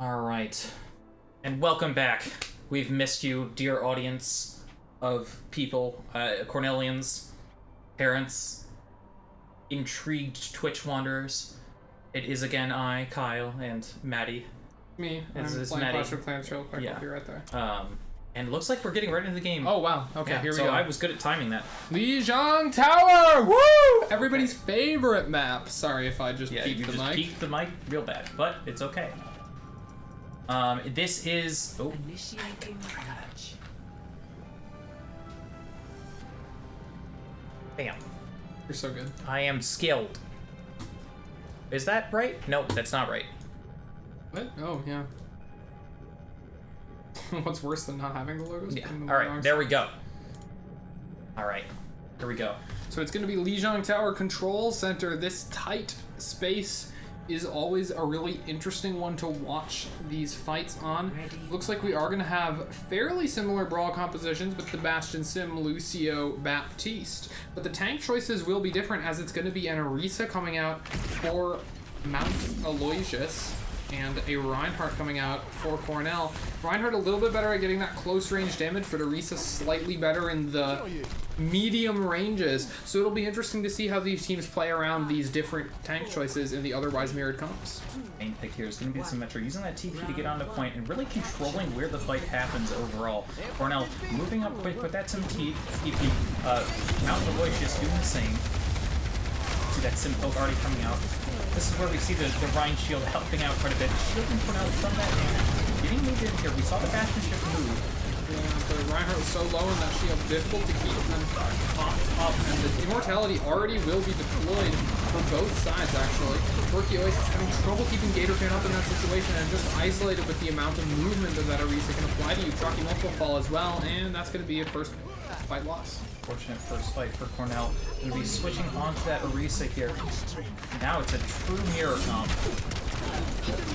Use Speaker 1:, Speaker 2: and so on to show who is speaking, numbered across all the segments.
Speaker 1: All right. And welcome back. We've missed you, dear audience of people, Cornellians, parents, intrigued Twitch wanderers. It is again I, Kyle, and Maddie.
Speaker 2: Me. I'm
Speaker 1: It's
Speaker 2: playing
Speaker 1: Maddie.
Speaker 2: Clash of Clans real quick. I'll be right there.
Speaker 1: And it looks like we're getting right into the game.
Speaker 2: Oh, wow. Okay,
Speaker 1: Yeah,
Speaker 2: here we
Speaker 1: so
Speaker 2: go.
Speaker 1: I was good at timing that.
Speaker 2: Lijiang Tower! Woo! Everybody's favorite map. Sorry if I just peeked
Speaker 1: you
Speaker 2: the
Speaker 1: just
Speaker 2: mic.
Speaker 1: peeked the mic real bad, but it's okay. This is... Oh.
Speaker 3: Initiating match.
Speaker 1: Bam.
Speaker 2: You're so good.
Speaker 1: I am skilled. Is that right? No, that's not right.
Speaker 2: What? Oh, yeah. What's worse than not having the logos?
Speaker 1: Yeah. Alright, there we go. Alright, here we go.
Speaker 2: So it's going to be Lijiang Tower Control Center. This tight space is always a really interesting one to watch these fights on. Looks like we are going to have fairly similar brawl compositions with the Bastion Sim, Lucio, Baptiste. But the tank choices will be different, as it's going to be an Orisa coming out for Mount Aloysius and a Reinhardt coming out for Cornell. Reinhardt a little bit better at getting that close range damage, but Orisa slightly better in the medium ranges. So it'll be interesting to see how these teams play around these different tank choices in the otherwise mirrored comps.
Speaker 1: Main pick here is going to be the Symmetra, using that TP to get onto point and really controlling where the fight happens overall. Cornell moving up quick with that TP. Mount Aloysius doing the same. See that Simpoke already coming out. This is where we see the Rhine shield helping out quite a bit. Shielding Cornell from that damage. Getting moved in here. We saw the Bastion shift move.
Speaker 2: Yeah, the Reinhardt was so low in that shield, difficult to keep them up, and the Immortality already will be deployed for both sides, actually. QuirkyOasis having trouble keeping Gatorfan up in that situation, and just isolated with the amount of movement that Orisa can apply to you. Choccymilk will fall as well, and that's going to be a first fight loss.
Speaker 1: Fortunate first fight for Cornell. We'll be switching onto that Orisa here. Now it's a true mirror comp.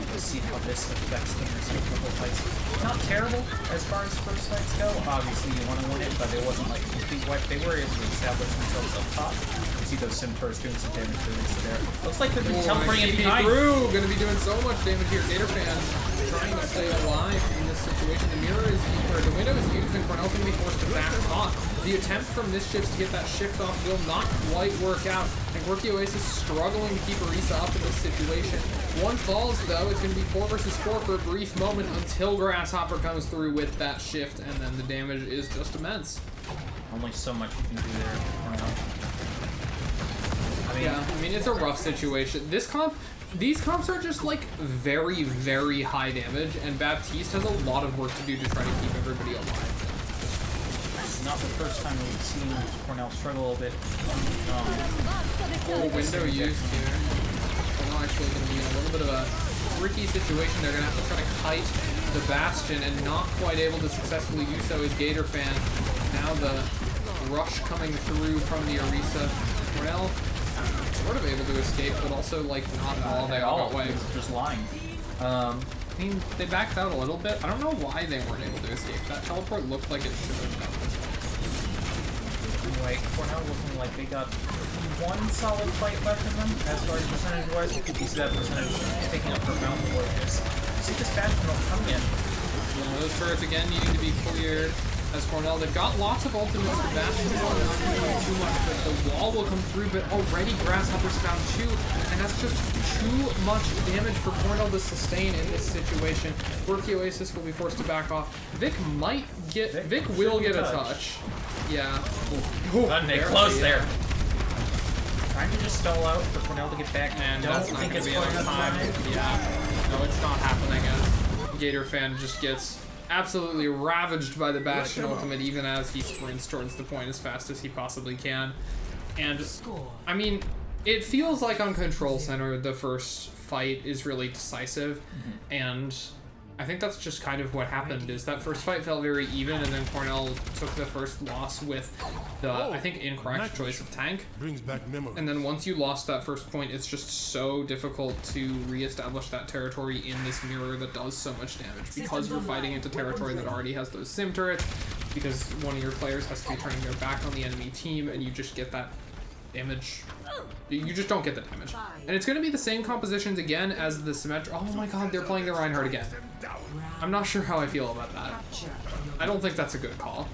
Speaker 1: Let's see how this affects the rest of the whole fights. Not terrible as far as first fights go. Obviously you want to win it, but it wasn't like a complete wipe. They were able to establish themselves up top. You see those Simtors doing some damage to Orisa there. Looks like they're doing teleporting in behind.
Speaker 2: Through, gonna be doing so much damage here. Gatorfan trying to stay alive in this situation. The mirror is used, or the window is used, and Cornell's gonna be forced to back off. The attempt from Mischiefs to get that shift off will not quite work out, and QuirkyOasis struggling to keep Orisa up in this situation. One falls though, it's going to be 4 versus 4 for a brief moment until Grasshopper comes through with that shift, and then the damage is just immense.
Speaker 1: Only so much you can do there.
Speaker 2: I mean, it's a rough situation. These comps are just like very, very high damage, and Baptiste has a lot of work to do to try to keep everybody alive.
Speaker 1: Not the first time we've seen Cornell struggle a little bit.
Speaker 2: Full window used here. Cornell actually going to be in a little bit of a tricky situation. They're going to have to try to kite the Bastion, and not quite able to successfully do so is Gatorfan. Now the rush coming through from the Orisa. Cornell sort of able to escape, but also like not at all. They all got away.
Speaker 1: Just lying.
Speaker 2: I mean, they backed out a little bit. I don't know why they weren't able to escape. That teleport looked like it should have done.
Speaker 1: Anyway, Cornell looking like they got one solid fight left in them as far as percentage-wise. You see that percentage taking up for Mount Aloysius. You see this Bastion will come in.
Speaker 2: Those turrets again needing to be cleared as Cornell. They've got lots of ultimates. The Bastion will not doing too much, but the wall will come through. But already Grasshopper's found 2, and that's just too much damage for Cornell to sustain in this situation. QuirkyOasis will be forced to back off. Vic will get a touch. Yeah.
Speaker 1: They're close there. Trying to just stall out for Cornell to get back.
Speaker 2: And that's not going to be enough time. Yeah. No, it's not happening as Gatorfan just gets absolutely ravaged by the Bastion ultimate, even as he sprints towards the point as fast as he possibly can. And, I mean, it feels like on Control Center, the first fight is really decisive. And I think that's just kind of what happened, is that first fight felt very even, and then Cornell took the first loss with the, I think, incorrect choice of tank.
Speaker 4: Brings back memories.
Speaker 2: And then once you lost that first point, it's just so difficult to reestablish that territory in this mirror that does so much damage, because we're fighting into territory that already has those sim turrets, because one of your players has to be turning their back on the enemy team, and you just get that damage. You just don't get the damage. And it's going to be the same compositions again as the Symmetra. Oh my god, they're playing the Reinhardt again. I'm not sure how I feel about that. I don't think that's a good call.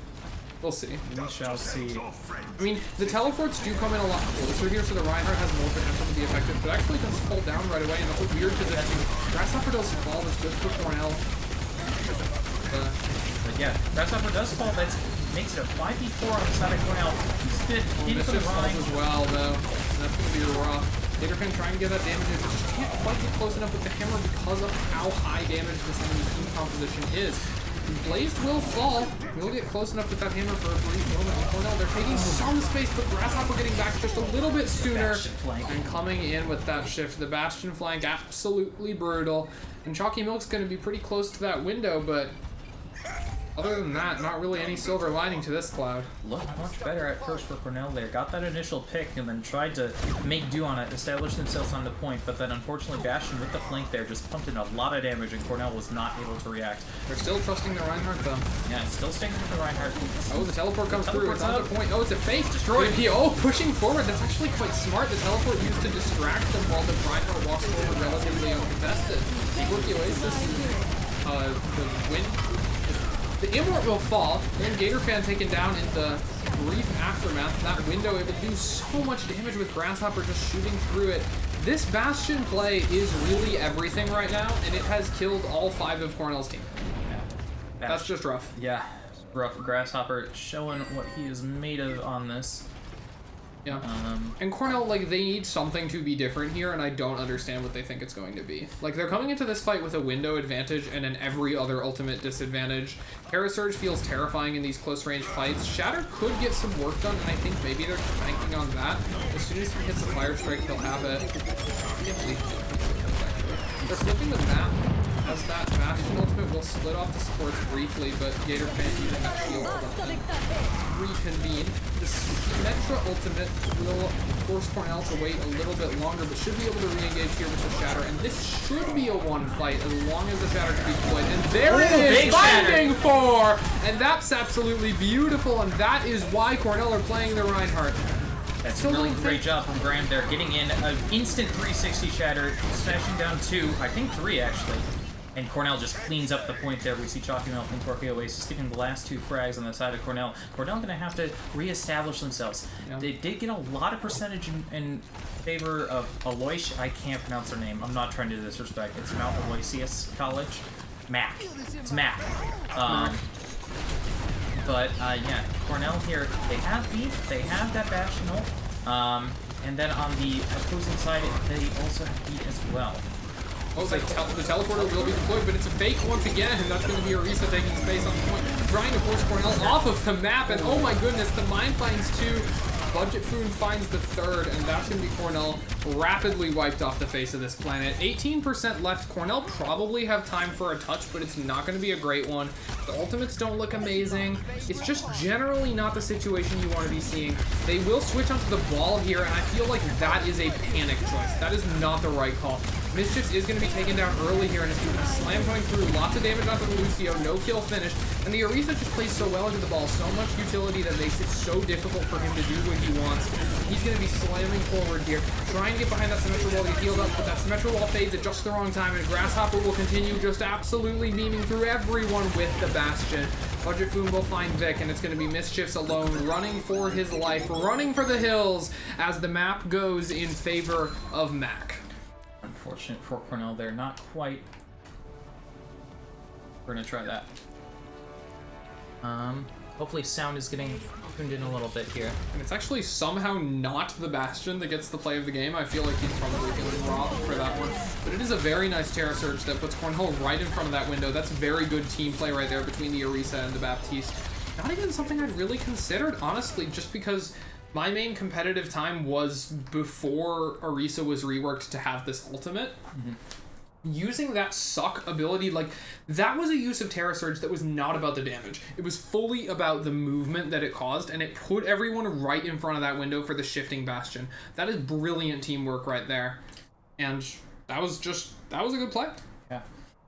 Speaker 2: We'll see.
Speaker 1: We shall see.
Speaker 2: I mean, the teleports do come in a lot closer here, so the Reinhardt has more potential to be effective, but actually does fall down right away, and that's a weird position. Grasshopper does fall, that's good for Cornell.
Speaker 1: But yeah, Grasshopper does fall, that makes it a 5v4 on the side of Cornell. He's
Speaker 2: Mischiefs falls as well, though. That's going to be rough. Gatorfan trying to get that damage, but just can't quite get close enough with the hammer because of how high damage this enemy team composition is. Blazed will fall. We'll get close enough with that hammer for a brief moment. And Cornell, they're taking some space, but Grasshopper getting back just a little bit sooner. And coming in with that shift. The Bastion flank, absolutely brutal. And Choccymilk's going to be pretty close to that window, but other than that, not really any silver lining to this cloud.
Speaker 1: Looked much better at first for Cornell there. Got that initial pick and then tried to make do on it, establish themselves on the point, but then unfortunately Bastion with the flank there just pumped in a lot of damage and Cornell was not able to react.
Speaker 2: They're still trusting the Reinhardt though.
Speaker 1: Yeah, still sticking with the Reinhardt.
Speaker 2: Oh, the teleport comes through. It's on the point. Oh, it's a fake.
Speaker 1: Destroyed.
Speaker 2: Oh, pushing forward. That's actually quite smart. The teleport used to distract them while the Reinhardt walks forward relatively uncontested. QuirkyOasis, the win. The Immort will fall, and Gatorfan taken down in the brief aftermath. That window able to do so much damage with Grasshopper just shooting through it. This Bastion play is really everything right now, and it has killed all 5 of Cornell's team.
Speaker 1: Yeah.
Speaker 2: That's just rough.
Speaker 1: Yeah, rough. Grasshopper showing what he is made of on this.
Speaker 2: Yeah. And Cornell, like, they need something to be different here, and I don't understand what they think it's going to be. Like, they're coming into this fight with a window advantage and an every other ultimate disadvantage. Terra Surge feels terrifying in these close-range fights. Shatter could get some work done, and I think maybe they're banking on that. As soon as he hits the Fire Strike, he'll have it. They're flipping the map as that Bastion ultimate will split off the supports briefly, but Gatorfan using that shield to reconvene. The Symmetra ultimate will force Cornell to wait a little bit longer, but should be able to re-engage here with the Shatter, and this should be a one fight as long as the Shatter can be deployed. And there it is, finding 4! And that's absolutely beautiful, and that is why Cornell are playing the Reinhardt.
Speaker 1: That's a really great job from Graham there, getting in an instant 360 Shatter, smashing down 2, I think 3 actually. And Cornell just cleans up the point there. We see Choccymilk and QuirkyOasis getting the last 2 frags on the side of Cornell. Cornell going to have to reestablish themselves. Yeah. They did get a lot of percentage in favor of Aloysius. I can't pronounce their name. I'm not trying to disrespect. It's Mount Aloysius College. Mac. It's Mac. But yeah, Cornell here, they have beat. They have that Bastion ult. And then on the opposing side, they also have beat as well.
Speaker 2: Oh, the teleporter will be deployed, but it's a fake once again, and that's going to be Orisa taking space on the point, trying to force Cornell off of the map, and oh my goodness, the mine finds 2, Budget Foon finds the 3rd, and that's going to be Cornell rapidly wiped off the face of this planet. 18% left. Cornell probably have time for a touch, but it's not going to be a great one. The ultimates don't look amazing. It's just generally not the situation you want to be seeing. They will switch onto the ball here, and I feel like that is a panic choice. That is not the right call. Mischiefs is going to be taken down early here, and it's going to slam going through. Lots of damage onto the Lucio, no kill finished. And the Orisa just plays so well into the ball, so much utility that makes it so difficult for him to do what he wants. He's going to be slamming forward here, trying to get behind that Symmetra wall to get healed up, but that Symmetra wall fades at just the wrong time, and Grasshopper will continue just absolutely beaming through everyone with the Bastion. Budget Foon will find Vic, and it's going to be Mischiefs alone, running for his life, running for the hills, as the map goes in favor of Mac.
Speaker 1: Unfortunate for Cornell there, not quite. We're gonna try that. Hopefully sound is getting tuned in a little bit here.
Speaker 2: And it's actually somehow not the Bastion that gets the play of the game. I feel like he's probably feeling robbed for that one. But it is a very nice Terra Surge that puts Cornell right in front of that window. That's very good team play right there between the Orisa and the Baptiste. Not even something I'd really considered, honestly, just because my main competitive time was before Orisa was reworked to have this ultimate. Mm-hmm. Using that suck ability, like, that was a use of Terra Surge that was not about the damage. It was fully about the movement that it caused, and it put everyone right in front of that window for the shifting Bastion. That is brilliant teamwork right there. And that was a good play.
Speaker 1: Yeah.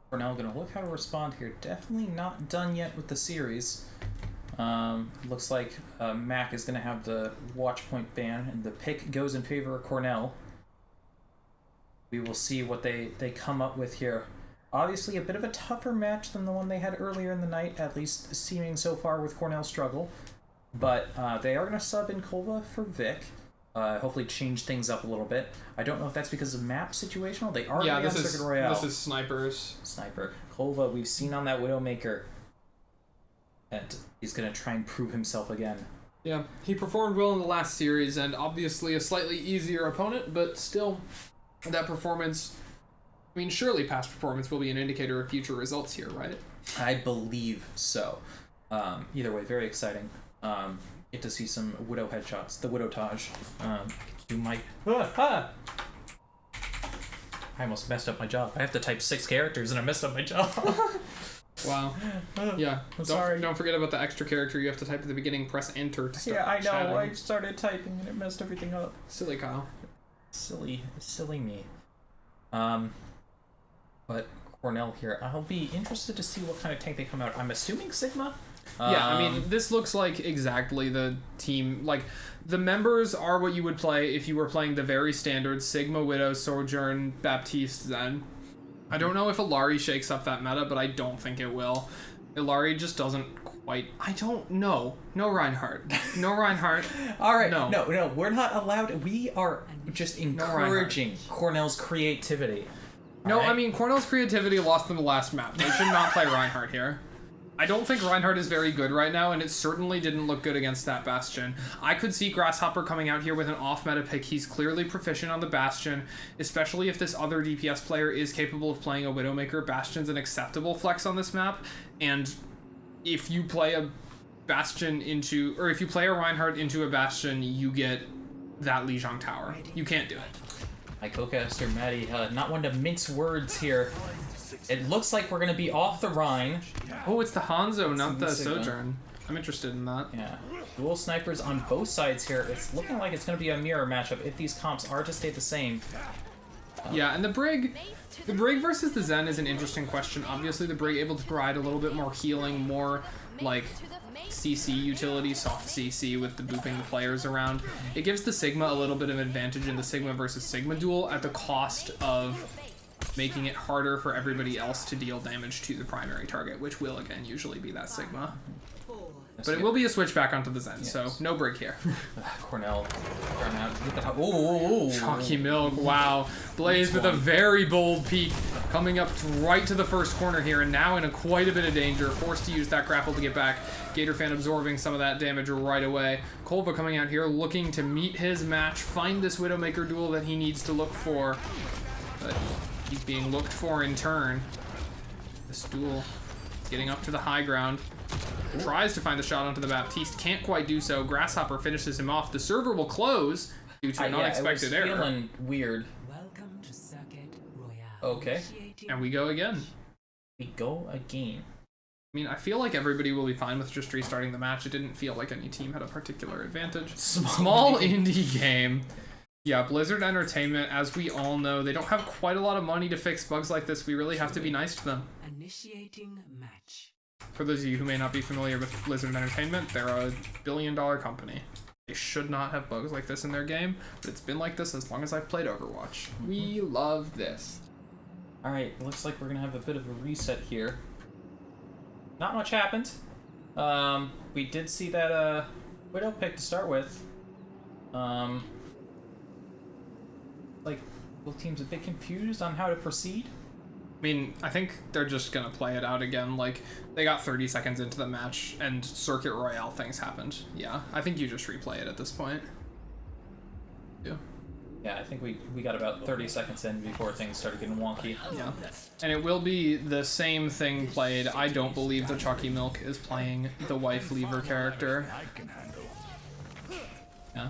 Speaker 1: We're now going to look how to respond here. Definitely not done yet with the series. Looks like Mac is going to have the watch point ban, and the pick goes in favor of Cornell. We will see what they come up with here. Obviously, a bit of a tougher match than the one they had earlier in the night, at least seeming so far with Cornell's struggle. But they are going to sub in Kolva for Vic. Hopefully change things up a little bit. I don't know if that's because of map situational. They are on Circuit Royale.
Speaker 2: This is snipers.
Speaker 1: Sniper. Kolva, we've seen on that Widowmaker. And he's going to try and prove himself again.
Speaker 2: Yeah, he performed well in the last series, and obviously a slightly easier opponent, but still, that performance... I mean, surely past performance will be an indicator of future results here, right?
Speaker 1: I believe so. Either way, very exciting. Get to see some Widow headshots. The Widow Taj. Do my... I almost messed up my job. I have to type 6 characters and I messed up my job.
Speaker 2: Wow. Yeah.
Speaker 1: Sorry.
Speaker 2: Don't forget about the extra character you have to type at the beginning. Press enter to start
Speaker 1: Yeah, I know.
Speaker 2: chatting.
Speaker 1: I started typing and it messed everything up.
Speaker 2: Silly Kyle.
Speaker 1: Silly me. But Cornell here, I'll be interested to see what kind of tank they come out. I'm assuming Sigma?
Speaker 2: Yeah, I mean, this looks like exactly the team. Like, the members are what you would play if you were playing the very standard Sigma, Widow, Sojourn, Baptiste, Zen. I don't know if Illari shakes up that meta, but I don't think it will. Illari just doesn't quite... I don't know. No Reinhardt. No Reinhardt.
Speaker 1: All right.
Speaker 2: No,
Speaker 1: we're not allowed. We are just encouraging Cornell's creativity.
Speaker 2: No,
Speaker 1: right?
Speaker 2: I mean, Cornell's creativity lost them the last map. They should not play Reinhardt here. I don't think Reinhardt is very good right now, and it certainly didn't look good against that Bastion. I could see Grasshopper coming out here with an off-meta pick. He's clearly proficient on the Bastion, especially if this other DPS player is capable of playing a Widowmaker. Bastion's an acceptable flex on this map, and if you play a Bastion into... Or if you play a Reinhardt into a Bastion, you get that Lijiang Tower. You can't do it.
Speaker 1: My co-caster, Maddie, not one to mince words here. It looks like we're going to be off the Rhine.
Speaker 2: Oh, it's the Hanzo, not the
Speaker 1: Sigma.
Speaker 2: Sojourn. I'm interested in that.
Speaker 1: Yeah. Dual snipers on both sides here. It's looking like it's going to be a mirror matchup if these comps are to stay the same.
Speaker 2: Yeah, and the Brig versus the Zen is an interesting question. Obviously, the Brig able to provide a little bit more healing, more like CC utility, soft CC with the booping the players around. It gives the Sigma a little bit of advantage in the Sigma versus Sigma duel at the cost of making it harder for everybody else to deal damage to the primary target, which will again usually be that Sigma. But it will be a switch back onto the Zen, so no Brig here.
Speaker 1: Cornell. Oh,
Speaker 2: Choccymilk, wow. Blaze with a very bold peek, coming up right to the first corner here, and now in quite a bit of danger, forced to use that grapple to get back. Gatorfan absorbing some of that damage right away. Kolva coming out here looking to meet his match, find this Widowmaker duel that he needs to look for. But he's being looked for in turn. This duel getting up to the high ground. Tries to find the shot onto the Baptiste, can't quite do so. Grasshopper finishes him off. The server will close due to an unexpected error.
Speaker 1: Feeling weird.
Speaker 3: Welcome to Circuit Royale.
Speaker 1: Okay.
Speaker 2: And we go again.
Speaker 1: We go again.
Speaker 2: I mean, I feel like everybody will be fine with just restarting the match. It didn't feel like any team had a particular advantage. Small indie game. Yeah, Blizzard Entertainment, as we all know, they don't have quite a lot of money to fix bugs like this. We really have to be nice to them.
Speaker 3: Initiating match.
Speaker 2: For those of you who may not be familiar with Blizzard Entertainment, they're a billion-dollar company. They should not have bugs like this in their game, but it's been like this as long as I've played Overwatch. We love this.
Speaker 1: Alright, looks like we're going to have a bit of a reset here. Not much happened. We did see that Widow pick to start with. Like, both teams a bit confused on how to proceed.
Speaker 2: I mean, I think they're just gonna play it out again. Like, they got 30 seconds into the match, and Circuit Royale things happened. Yeah, I think you just replay it at this point. Yeah.
Speaker 1: Yeah, I think we got about 30 seconds in before things started getting wonky.
Speaker 2: Yeah. And it will be the same thing played. I don't believe the Choccymilk is playing the wife lever character. Yeah.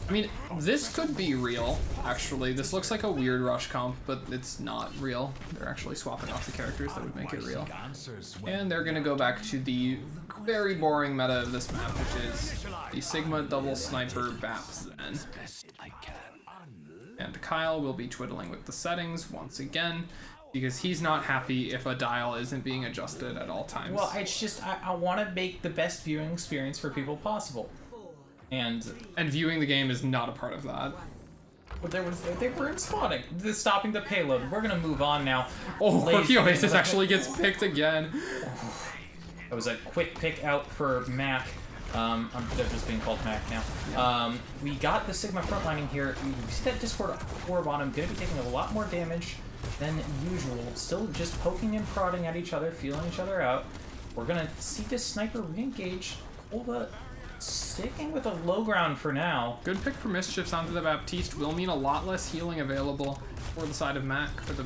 Speaker 2: I mean, this could be real, actually. This looks like a weird rush comp, but it's not real. They're actually swapping off the characters that would make it real. And they're gonna go back to the very boring meta of this map, which is the Sigma double sniper Baps then. And Kyle will be twiddling with the settings once again. because he's not happy if a dial isn't being adjusted at all times.
Speaker 1: Well, it's just I want to make the best viewing experience for people possible, and
Speaker 2: viewing the game is not a part of that.
Speaker 1: but they weren't spotting. They're stopping the payload. We're gonna move on now.
Speaker 2: Oh,
Speaker 1: Ladies-
Speaker 2: QuirkyOasis actually gets picked again.
Speaker 1: That was a quick pick out for Mac. They're just being called Mac now. We got the Sigma frontlining here. You see that Discord orb on him, gonna be taking a lot more damage than usual. Still just poking and prodding at each other, feeling each other out. We're gonna see this sniper re-engage. Kolva sticking with a low ground for now.
Speaker 2: Good pick for Mischiefs onto the Baptiste will mean a lot less healing available for the side of Mac for the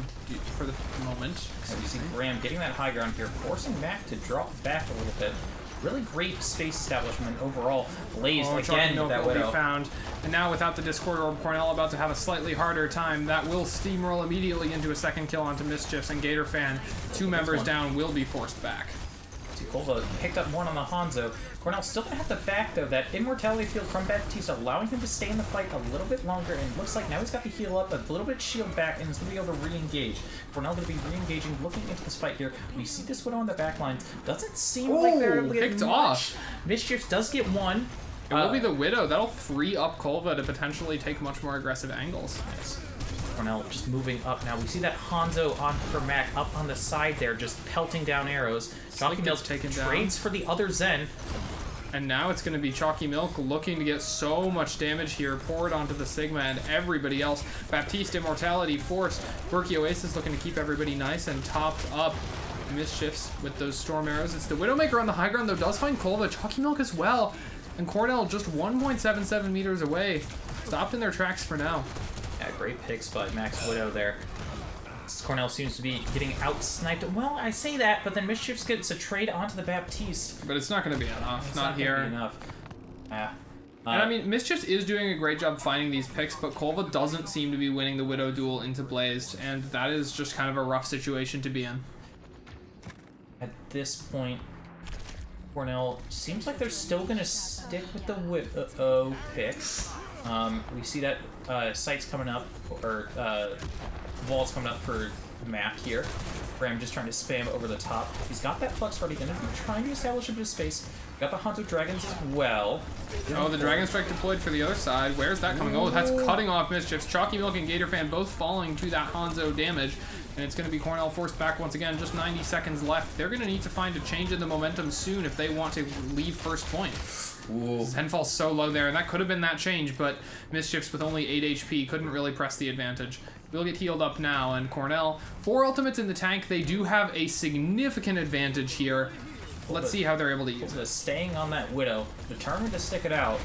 Speaker 2: moment.
Speaker 1: And we see Graham getting that high ground here, forcing Mac to drop back a little bit. Really great space establishment overall. Blaze again with that
Speaker 2: will
Speaker 1: Widow.
Speaker 2: be found. And now without the Discord Orb, Cornell about to have a slightly harder time. That will steamroll immediately into a second kill onto Mischiefs, and Gatorfan, 2 members down, will be forced back.
Speaker 1: See, Kolva picked up one on the Hanzo. Cornell still gonna have to back though. That immortality field from Baptiste allowing him to stay in the fight a little bit longer, and looks like now he's got the heal up, a little bit shield back, and he's gonna be able to re-engage. Cornell gonna be re-engaging, looking into this fight here. We see this Widow on the back line. Doesn't seem like they're
Speaker 2: picked
Speaker 1: much.
Speaker 2: off.
Speaker 1: Mischiefs does get one.
Speaker 2: It will be the Widow. That'll free up Kolva to potentially take much more aggressive angles.
Speaker 1: Yes. Cornell just moving up now. We see that Hanzo on for Mac up on the side there, just pelting down arrows. Choccymilk
Speaker 2: taken
Speaker 1: trades for the other Zen.
Speaker 2: And now it's going to be Choccymilk looking to get so much damage here, poured onto the Sigma and everybody else. Baptiste immortality forced. QuirkyOasis looking to keep everybody nice and topped up. Mischiefs with those storm arrows. It's the Widowmaker on the high ground though, does find Kolva. Choccymilk as well. And Cornell just 1.77 meters away. Stopped in their tracks for now.
Speaker 1: Yeah, great picks by Max Widow there. Cornell seems to be getting out-sniped. Well, I say that, but then Mischiefs gets a trade onto the Baptiste.
Speaker 2: But it's not going to be enough.
Speaker 1: It's
Speaker 2: not
Speaker 1: gonna
Speaker 2: here.
Speaker 1: be enough. Yeah.
Speaker 2: And I mean, Mischiefs is doing a great job finding these picks, but Kolva doesn't seem to be winning the Widow duel into Blazed, and that is just kind of a rough situation to be in.
Speaker 1: At this point, Cornell seems like they're still going to stick with the Widow picks. We see that sights coming up, or walls coming up for Mac here. Graham just trying to spam over the top. He's got that Flux ready, gonna be trying to establish a bit of space. Got the Hanzo Dragons as well.
Speaker 2: Oh, the Dragon Strike deployed for the other side. Where's that coming? Oh, that's cutting off Mischiefs. Choccymilk and Gatorfan both falling to that Hanzo damage. And it's going to be Cornell forced back once again. Just 90 seconds left. They're going to need to find a change in the momentum soon if they want to leave first point. Zenfall's so low there, and that could have been that change, but Mischiefs with only 8 HP couldn't really press the advantage. We'll get healed up now, and Cornell, 4 ultimates in the tank. They do have a significant advantage here. Let's see how they're able to use it.
Speaker 1: Staying on that Widow, determined to stick it out.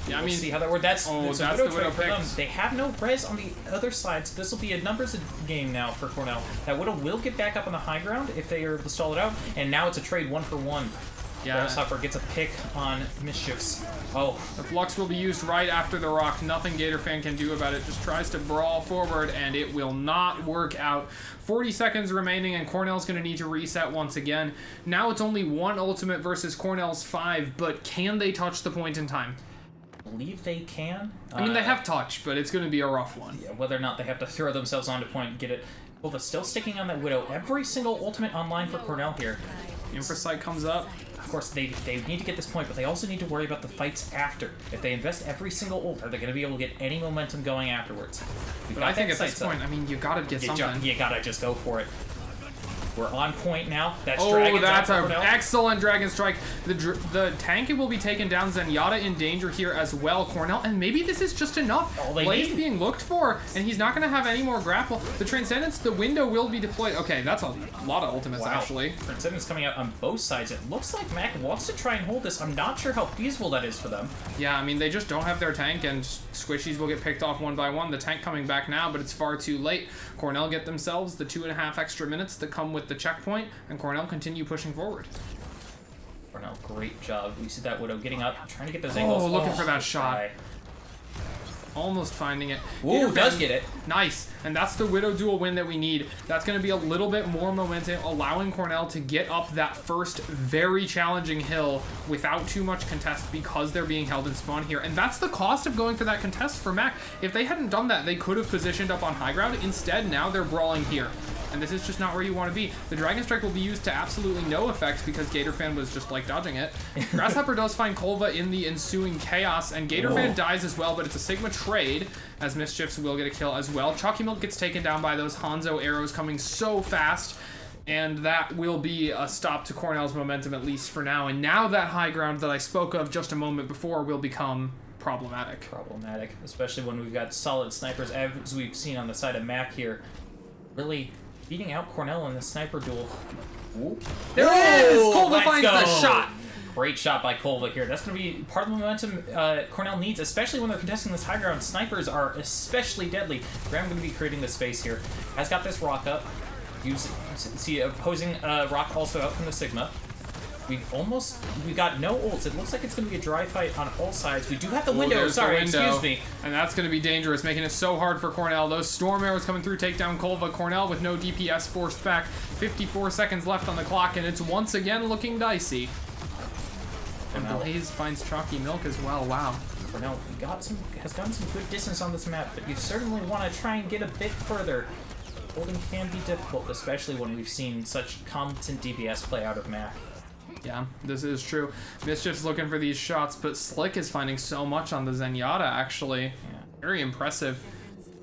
Speaker 2: Yeah, I
Speaker 1: We'll
Speaker 2: mean,
Speaker 1: see how that works. That's
Speaker 2: the Widow
Speaker 1: trade for them.
Speaker 2: picks.
Speaker 1: They have no res on the other side, so this will be a numbers game now for Cornell. That Widow will get back up on the high ground if they are able to stall it out, and now it's a trade 1-for-1.
Speaker 2: Yeah.
Speaker 1: Grasshopper gets a pick on Mischiefs. Oh,
Speaker 2: the Flux will be used right after the rock. Nothing Gatorfan can do about it. Just tries to brawl forward, and it will not work out. 40 seconds remaining, and Cornell's going to need to reset once again. Now it's only 1 ultimate versus Cornell's 5, but can they touch the point in time?
Speaker 1: I believe they can.
Speaker 2: I mean, they have touch, but it's going to be a rough one.
Speaker 1: Yeah, whether or not they have to throw themselves onto point and get it. Well, they're still sticking on that Widow. Every single ultimate online for Cornell here.
Speaker 2: Infrasight comes up.
Speaker 1: Of course, they need to get this point, but they also need to worry about the fights after. If they invest every single ult, are they going to be able to get any momentum going afterwards?
Speaker 2: But I think at this point, I mean, you got to get something.
Speaker 1: You got to just go for it. We're on point now. That's
Speaker 2: oh, that's an excellent Dragon Strike. The tank will be taken down. Zenyatta in danger here as well. Cornell, and maybe this is just enough. Blaze being looked for, and he's not going to have any more grapple. The Transcendence, the window will be deployed. Okay, that's a lot of ultimates, actually.
Speaker 1: Transcendence coming out on both sides. It looks like Mac wants to try and hold this. I'm not sure how feasible that is for them.
Speaker 2: Yeah, I mean, they just don't have their tank, and squishies will get picked off one by one. The tank coming back now, but it's far too late. Cornell get themselves the 2.5 extra minutes that come with the checkpoint, and Cornell continue pushing forward.
Speaker 1: Cornell, great job. We see that Widow getting up, trying to get those angles.
Speaker 2: Oh, looking for that shot. Almost finding it.
Speaker 1: Ooh, does get it.
Speaker 2: Nice. And that's the Widow duel win that we need. That's going to be a little bit more momentum, allowing Cornell to get up that first very challenging hill without too much contest because they're being held in spawn here. And that's the cost of going for that contest for Mac. If they hadn't done that, they could have positioned up on high ground. Instead, now they're brawling here. and this is just not where you want to be. The Dragon Strike will be used to absolutely no effect because Gatorfan was just like dodging it. Grasshopper does find Kolva in the ensuing chaos, and Gatorfan dies as well, but it's a Sigma trade, as Mischiefs will get a kill as well. Choccymilk gets taken down by those Hanzo arrows coming so fast, and that will be a stop to Cornell's momentum, at least for now. And now that high ground that I spoke of just a moment before will become problematic.
Speaker 1: Especially when we've got solid snipers, as we've seen on the side of Mac here, really beating out Cornell in the sniper duel. Ooh.
Speaker 2: There it is! Kolva finds the shot.
Speaker 1: Great shot by Kolva here. That's going to be part of the momentum Cornell needs, especially when they're contesting this high ground. Snipers are especially deadly. Graham going to be creating the space here. Has got this rock up. See opposing rock also out from the Sigma. We got no ults. It looks like it's going to be a dry fight on all sides. We do have the window. Sorry, excuse me.
Speaker 2: And that's going to be dangerous, making it so hard for Cornell. Those storm arrows coming through take down Kolva. Cornell with no DPS forced back. 54 seconds left on the clock, and it's once again looking dicey. And Blaze finds Choccymilk as well. Wow.
Speaker 1: Cornell has gotten some good distance on this map, but you certainly want to try and get a bit further. Holding can be difficult, especially when we've seen such competent DPS play out of Mac.
Speaker 2: Yeah, this is true. Mischief's looking for these shots, but Slick is finding so much on the Zenyatta, actually. Yeah. Very impressive.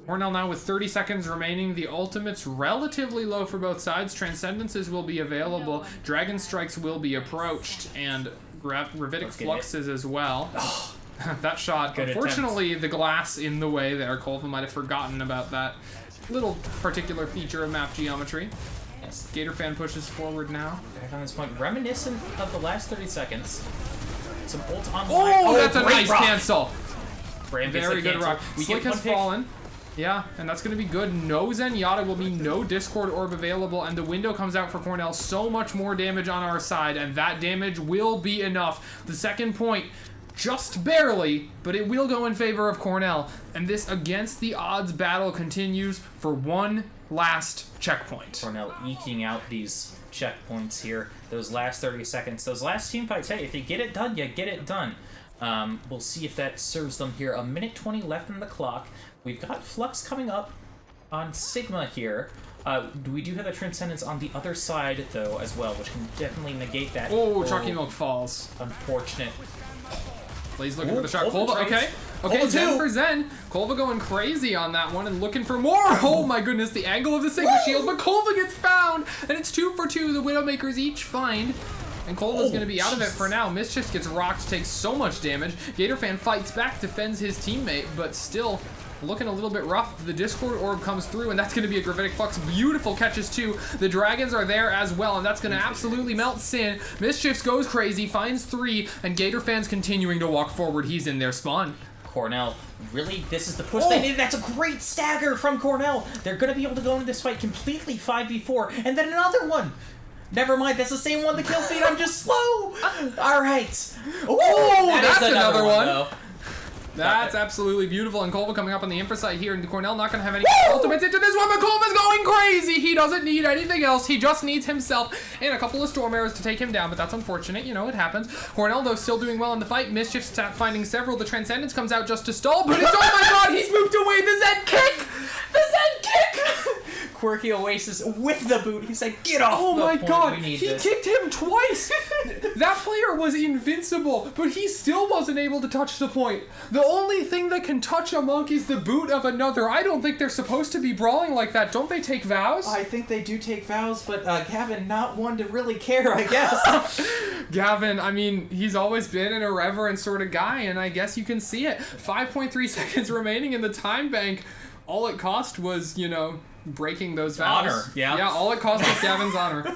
Speaker 2: Cornell now with 30 seconds remaining. The ultimate's relatively low for both sides. Transcendences will be available. Dragon Strikes will be approached, and Gravitic Fluxes as well. That shot,
Speaker 1: good
Speaker 2: unfortunately, the glass in the way there. Kolva might have forgotten about that little particular feature of map geometry. Yes. Gatorfan pushes forward now.
Speaker 1: Back on this point, reminiscent of the last 30 seconds. Some ult online.
Speaker 2: Oh, that's a nice
Speaker 1: rock.
Speaker 2: Cancel.
Speaker 1: Very good rock.
Speaker 2: Slick has fallen. Yeah, and that's going to be good. No Zenyatta will be no Discord Orb available, and the window comes out for Cornell. So much more damage on our side, and that damage will be enough. The second point, just barely, but it will go in favor of Cornell. And this against the odds battle continues for one last checkpoint.
Speaker 1: Cornell eking out these checkpoints here. Those last 30 seconds, those last team fights, hey, if you get it done, you get it done. We'll see if that serves them here. A minute 20 left on the clock. We've got Flux coming up on Sigma here. We do have a Transcendence on the other side, though, as well, which can definitely negate that.
Speaker 2: Oh, Choccymilk falls.
Speaker 1: Unfortunate.
Speaker 2: Blaze looking for the shot. Kolva, okay, Zen for Zen. Kolva going crazy on that one and looking for more. Oh my goodness, the angle of the Sigma shield, but Kolva gets found, and it's 2 for 2. The Widowmakers each find, and Kolva's going to be out of it for now. Mischiefs gets rocked, takes so much damage. Gatorfan fights back, defends his teammate, but still looking a little bit rough. The Discord Orb comes through, and that's going to be a Gravitic Flux. Beautiful catches, too. The Dragons are there as well, and that's going to absolutely melt Sin. Mischiefs goes crazy, finds 3, and Gatorfan's continuing to walk forward. He's in their spawn.
Speaker 1: Cornell, really, this is the push they needed. That's a great stagger from Cornell. They're going to be able to go into this fight completely 5v4, and then another one. Never mind, that's the same one, the kill feed. I'm just slow. All right.
Speaker 2: Oh, that's another one.
Speaker 1: Though.
Speaker 2: That's absolutely beautiful, and Kolva coming up on the infra side here, and Cornell not going to have any ultimates into this one, but Kolva's going crazy! He doesn't need anything else, he just needs himself and a couple of storm arrows to take him down, but that's unfortunate, you know, it happens. Cornell, though, still doing well in the fight. Mischief's finding several. The Transcendence comes out just to stall, but it's, oh my god, he's moved away! The Zen kick! The Zen kick!
Speaker 1: QuirkyOasis with the boot. He said, get off
Speaker 2: Oh
Speaker 1: the
Speaker 2: my
Speaker 1: point.
Speaker 2: god, he kicked him twice! That player was invincible, but he still wasn't able to touch the point. The only thing that can touch a monk is the boot of another. I don't think they're supposed to be brawling like that. Don't they take vows?
Speaker 1: I think they do take vows, but Gavin, not one to really care, I guess.
Speaker 2: Gavin, I mean, he's always been an irreverent sort of guy, and I guess you can see it. 5.3 seconds remaining in the time bank. All it cost was, you know, breaking those vows.
Speaker 1: Honor, yeah.
Speaker 2: Yeah, all it cost was Gavin's honor.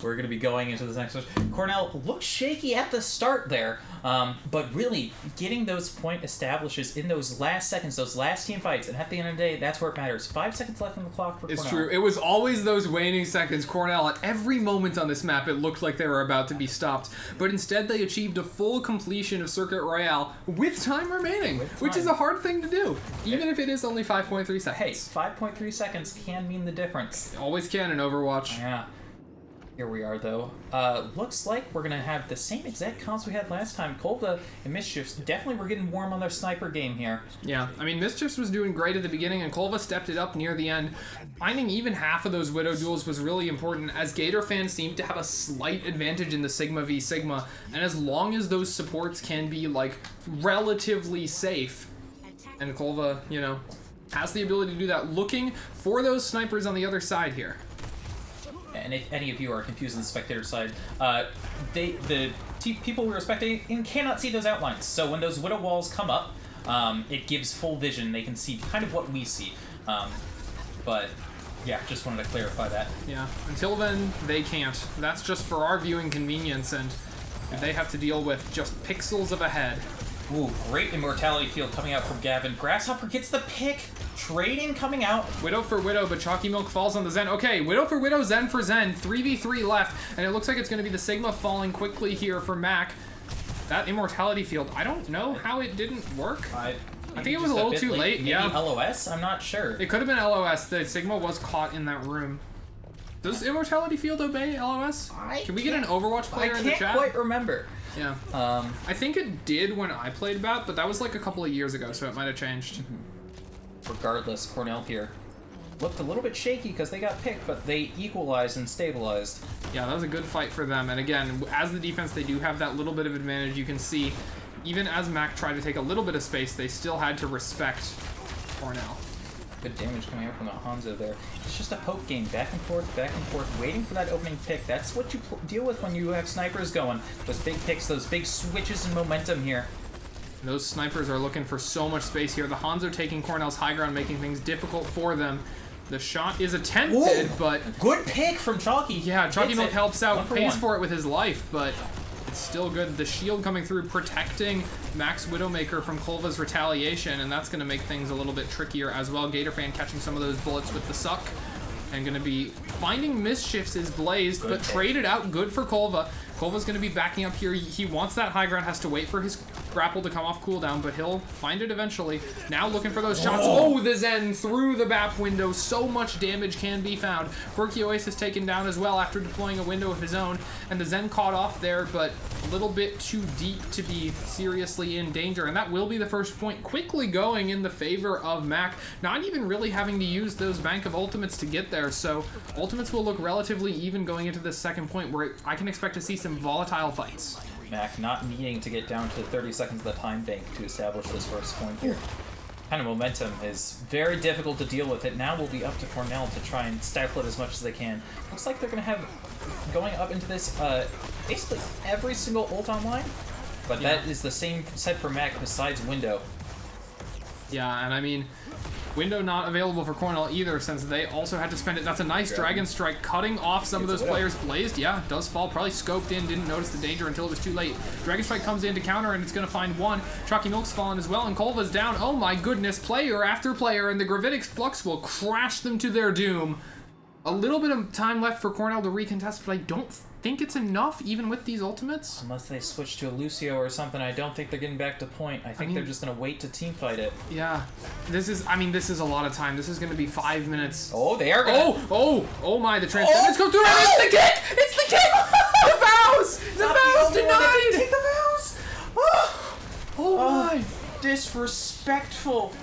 Speaker 1: We're going to be going into this next one. Cornell looked shaky at the start there, but really getting those point establishes in those last seconds, those last team fights, and at the end of the day, that's where it matters. 5 seconds left on the clock for Cornell.
Speaker 2: It's true. It was always those waning seconds. Cornell, at every moment on this map, it looked like they were about to be stopped, but instead they achieved a full completion of Circuit Royale with time remaining, which is a hard thing to do, even if it is only 5.3 seconds.
Speaker 1: Hey, 5.3 seconds can mean the difference.
Speaker 2: Always can in Overwatch.
Speaker 1: Yeah. Here we are, though. Looks like we're gonna have the same exact comps we had last time. Kolva and Mischiefs definitely were getting warm on their sniper game here.
Speaker 2: Yeah, I mean, Mischiefs was doing great at the beginning, and Kolva stepped it up near the end. Finding even half of those Widow duels was really important, as Gatorfan seemed to have a slight advantage in the Sigma v Sigma, and as long as those supports can be, like, relatively safe, and Kolva, you know, has the ability to do that, looking for those snipers on the other side here.
Speaker 1: And if any of you are confused on the spectator side, the people we were spectating cannot see those outlines. So when those Widow walls come up, it gives full vision. They can see kind of what we see. But yeah, just wanted to clarify that.
Speaker 2: Yeah, until then, they can't. That's just for our viewing convenience, and they have to deal with just pixels of a head.
Speaker 1: Ooh, great immortality field coming out from Gavin. Grasshopper gets the pick. Trading coming out.
Speaker 2: Widow for Widow, but Choccymilk falls on the Zen. Okay, Widow for Widow, Zen for Zen. 3v3 left, and it looks like it's going to be the Sigma falling quickly here for Mac. That immortality field, I don't know how it didn't work. I think it was a little too late.
Speaker 1: Maybe
Speaker 2: yeah.
Speaker 1: LOS? I'm not sure.
Speaker 2: It could have been LOS. The Sigma was caught in that room. Does immortality field obey LOS? Can we get an Overwatch player in the chat?
Speaker 1: I can't quite remember.
Speaker 2: Yeah. I think it did when I played BAT, but that was like a couple of years ago, so it might have changed.
Speaker 1: Regardless, Cornell here looked a little bit shaky because they got picked, but they equalized and stabilized.
Speaker 2: Yeah, that was a good fight for them. And again, as the defense, they do have that little bit of advantage. You can see, even as Mac tried to take a little bit of space, they still had to respect Cornell.
Speaker 1: Good damage coming out from the Hanzo there. It's just a poke game, back and forth, waiting for that opening pick. That's what you deal with when you have snipers going. Those big picks, those big switches in momentum here.
Speaker 2: Those snipers are looking for so much space here. The Hanzo taking Cornell's high ground, making things difficult for them. The shot is attempted,
Speaker 1: Ooh,
Speaker 2: but...
Speaker 1: Good pick from Chalky.
Speaker 2: Yeah, Choccymilk helps out, pays
Speaker 1: one.
Speaker 2: for it with his life, but it's still good. The shield coming through, protecting Max Widowmaker from Kolva's retaliation, and that's going to make things a little bit trickier as well. Gatorfan catching some of those bullets with the suck, and going to be finding Mischiefs is blazed, but traded out good for Kolva. Kolva's going to be backing up here. He wants that high ground, has to wait for his grapple to come off cooldown, but he'll find it eventually. Now looking for those shots. Oh, the Zen through the BAP window. So much damage can be found. QuirkyOasis taken down as well after deploying a window of his own, and the Zen caught off there, but a little bit too deep to be seriously in danger, and that will be the first point quickly going in the favor of Mac, not even really having to use those bank of ultimates to get there, so ultimates will look relatively even going into this second point, where I can expect to see some volatile fights.
Speaker 1: Mac not needing to get down to 30 seconds of the time bank to establish this first point here. Kind of momentum is very difficult to deal with. It now will be up to Cornell to try and stifle it as much as they can. Looks like they're going to have, going up into this, basically every single ult online, but that is the same set for Mac besides Window.
Speaker 2: Yeah, and I mean, Window not available for Cornell either, since they also had to spend it. That's a nice Dragon Strike, cutting off some of those players. Blazed, yeah, does fall. Probably scoped in, didn't notice the danger until it was too late. Dragon Strike comes in to counter, and it's going to find one. Choccymilk's fallen as well, and Kolva's down. Oh my goodness, player after player, and the Gravitic Flux will crash them to their doom. A little bit of time left for Cornell to recontest, but I don't think it's enough, even with these ultimates.
Speaker 1: Unless they switch to a Lucio or something, I don't think they're getting back to point. I think they're just going to wait to teamfight it.
Speaker 2: Yeah. This is a lot of time. This is going to be 5 minutes.
Speaker 1: Oh, they are going to...
Speaker 2: Oh my, the transcendence comes through. It's the kick! It's the kick! The vows! The vows denied!
Speaker 1: Take the vows!
Speaker 2: Oh my.
Speaker 1: Disrespectful.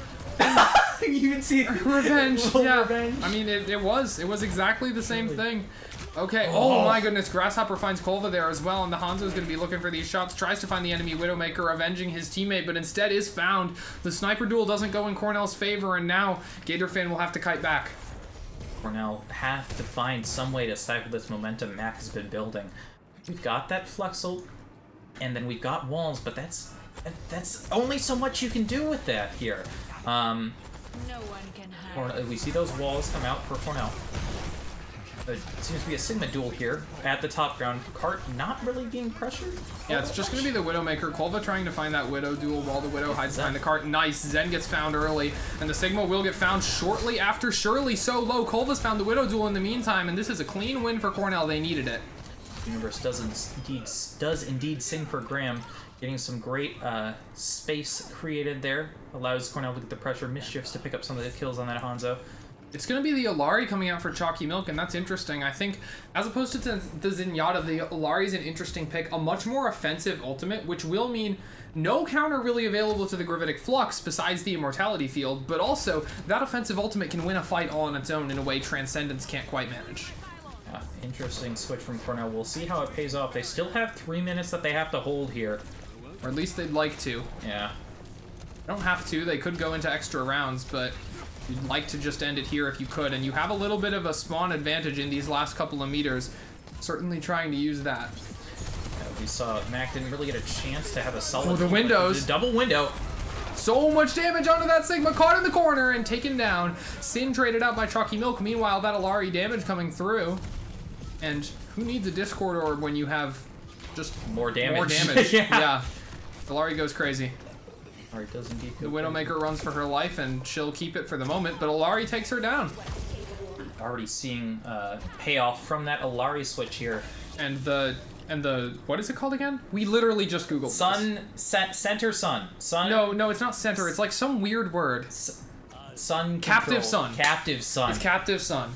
Speaker 1: You even see
Speaker 2: Revenge, yeah.
Speaker 1: Revenge.
Speaker 2: I mean, it was exactly the same thing. Okay, oh my goodness, Grasshopper finds Kolva there as well, and the Hanzo's going to be looking for these shots, tries to find the enemy Widowmaker, avenging his teammate, but instead is found. The sniper duel doesn't go in Cornell's favor, and now Gatorfan will have to kite back.
Speaker 1: Cornell have to find some way to stifle this momentum Mac has been building. We've got that Flux ult, and then we've got walls, but that's only so much you can do with that here.
Speaker 4: No one can hide.
Speaker 1: We see those walls come out for Cornell. It seems to be a Sigma duel here at the top ground. Cart not really being pressured.
Speaker 2: Yeah, it's just going to be the Widowmaker. Kolva trying to find that Widow duel while the Widow hides behind the cart. Nice. Zen gets found early, and the Sigma will get found shortly after. Surely so low. Kolva's found the Widow duel in the meantime, and this is a clean win for Cornell. They needed it.
Speaker 1: The universe does indeed sing for Graham. Getting some great space created there. Allows Cornell to get the pressure. Mischiefs to pick up some of the kills on that Hanzo.
Speaker 2: It's going to be the Alari coming out for Choccymilk, and that's interesting. I think, as opposed to the Zenyatta, the Alari is an interesting pick. A much more offensive ultimate, which will mean no counter really available to the Gravitic Flux besides the Immortality Field, but also that offensive ultimate can win a fight all on its own in a way Transcendence can't quite manage.
Speaker 1: Interesting switch from Cornell. We'll see how it pays off. They still have 3 minutes that they have to hold here.
Speaker 2: Or at least they'd like to.
Speaker 1: Yeah.
Speaker 2: They don't have to. They could go into extra rounds, but you'd like to just end it here if you could. And you have a little bit of a spawn advantage in these last couple of meters. Certainly trying to use that.
Speaker 1: We saw Mac didn't really get a chance to have a solid...
Speaker 2: Oh, the windows.
Speaker 1: The double window.
Speaker 2: So much damage onto that Sigma, caught in the corner and taken down. Sin traded out by Choccymilk. Meanwhile, that Alari damage coming through. And who needs a Discord orb when you have just
Speaker 1: more damage?
Speaker 2: More damage.
Speaker 1: Yeah.
Speaker 2: Alari goes crazy.
Speaker 1: Alari does indeed go
Speaker 2: The Widowmaker runs for her life, and she'll keep it for the moment, but Alari takes her down.
Speaker 1: Already seeing payoff from that Alari switch here.
Speaker 2: And the what is it called again? We literally just Googled
Speaker 1: Center Sun.
Speaker 2: No, it's not center. It's like some weird word.
Speaker 1: Sun.
Speaker 2: Captive
Speaker 1: control.
Speaker 2: Sun.
Speaker 1: Captive Sun.
Speaker 2: It's Captive Sun.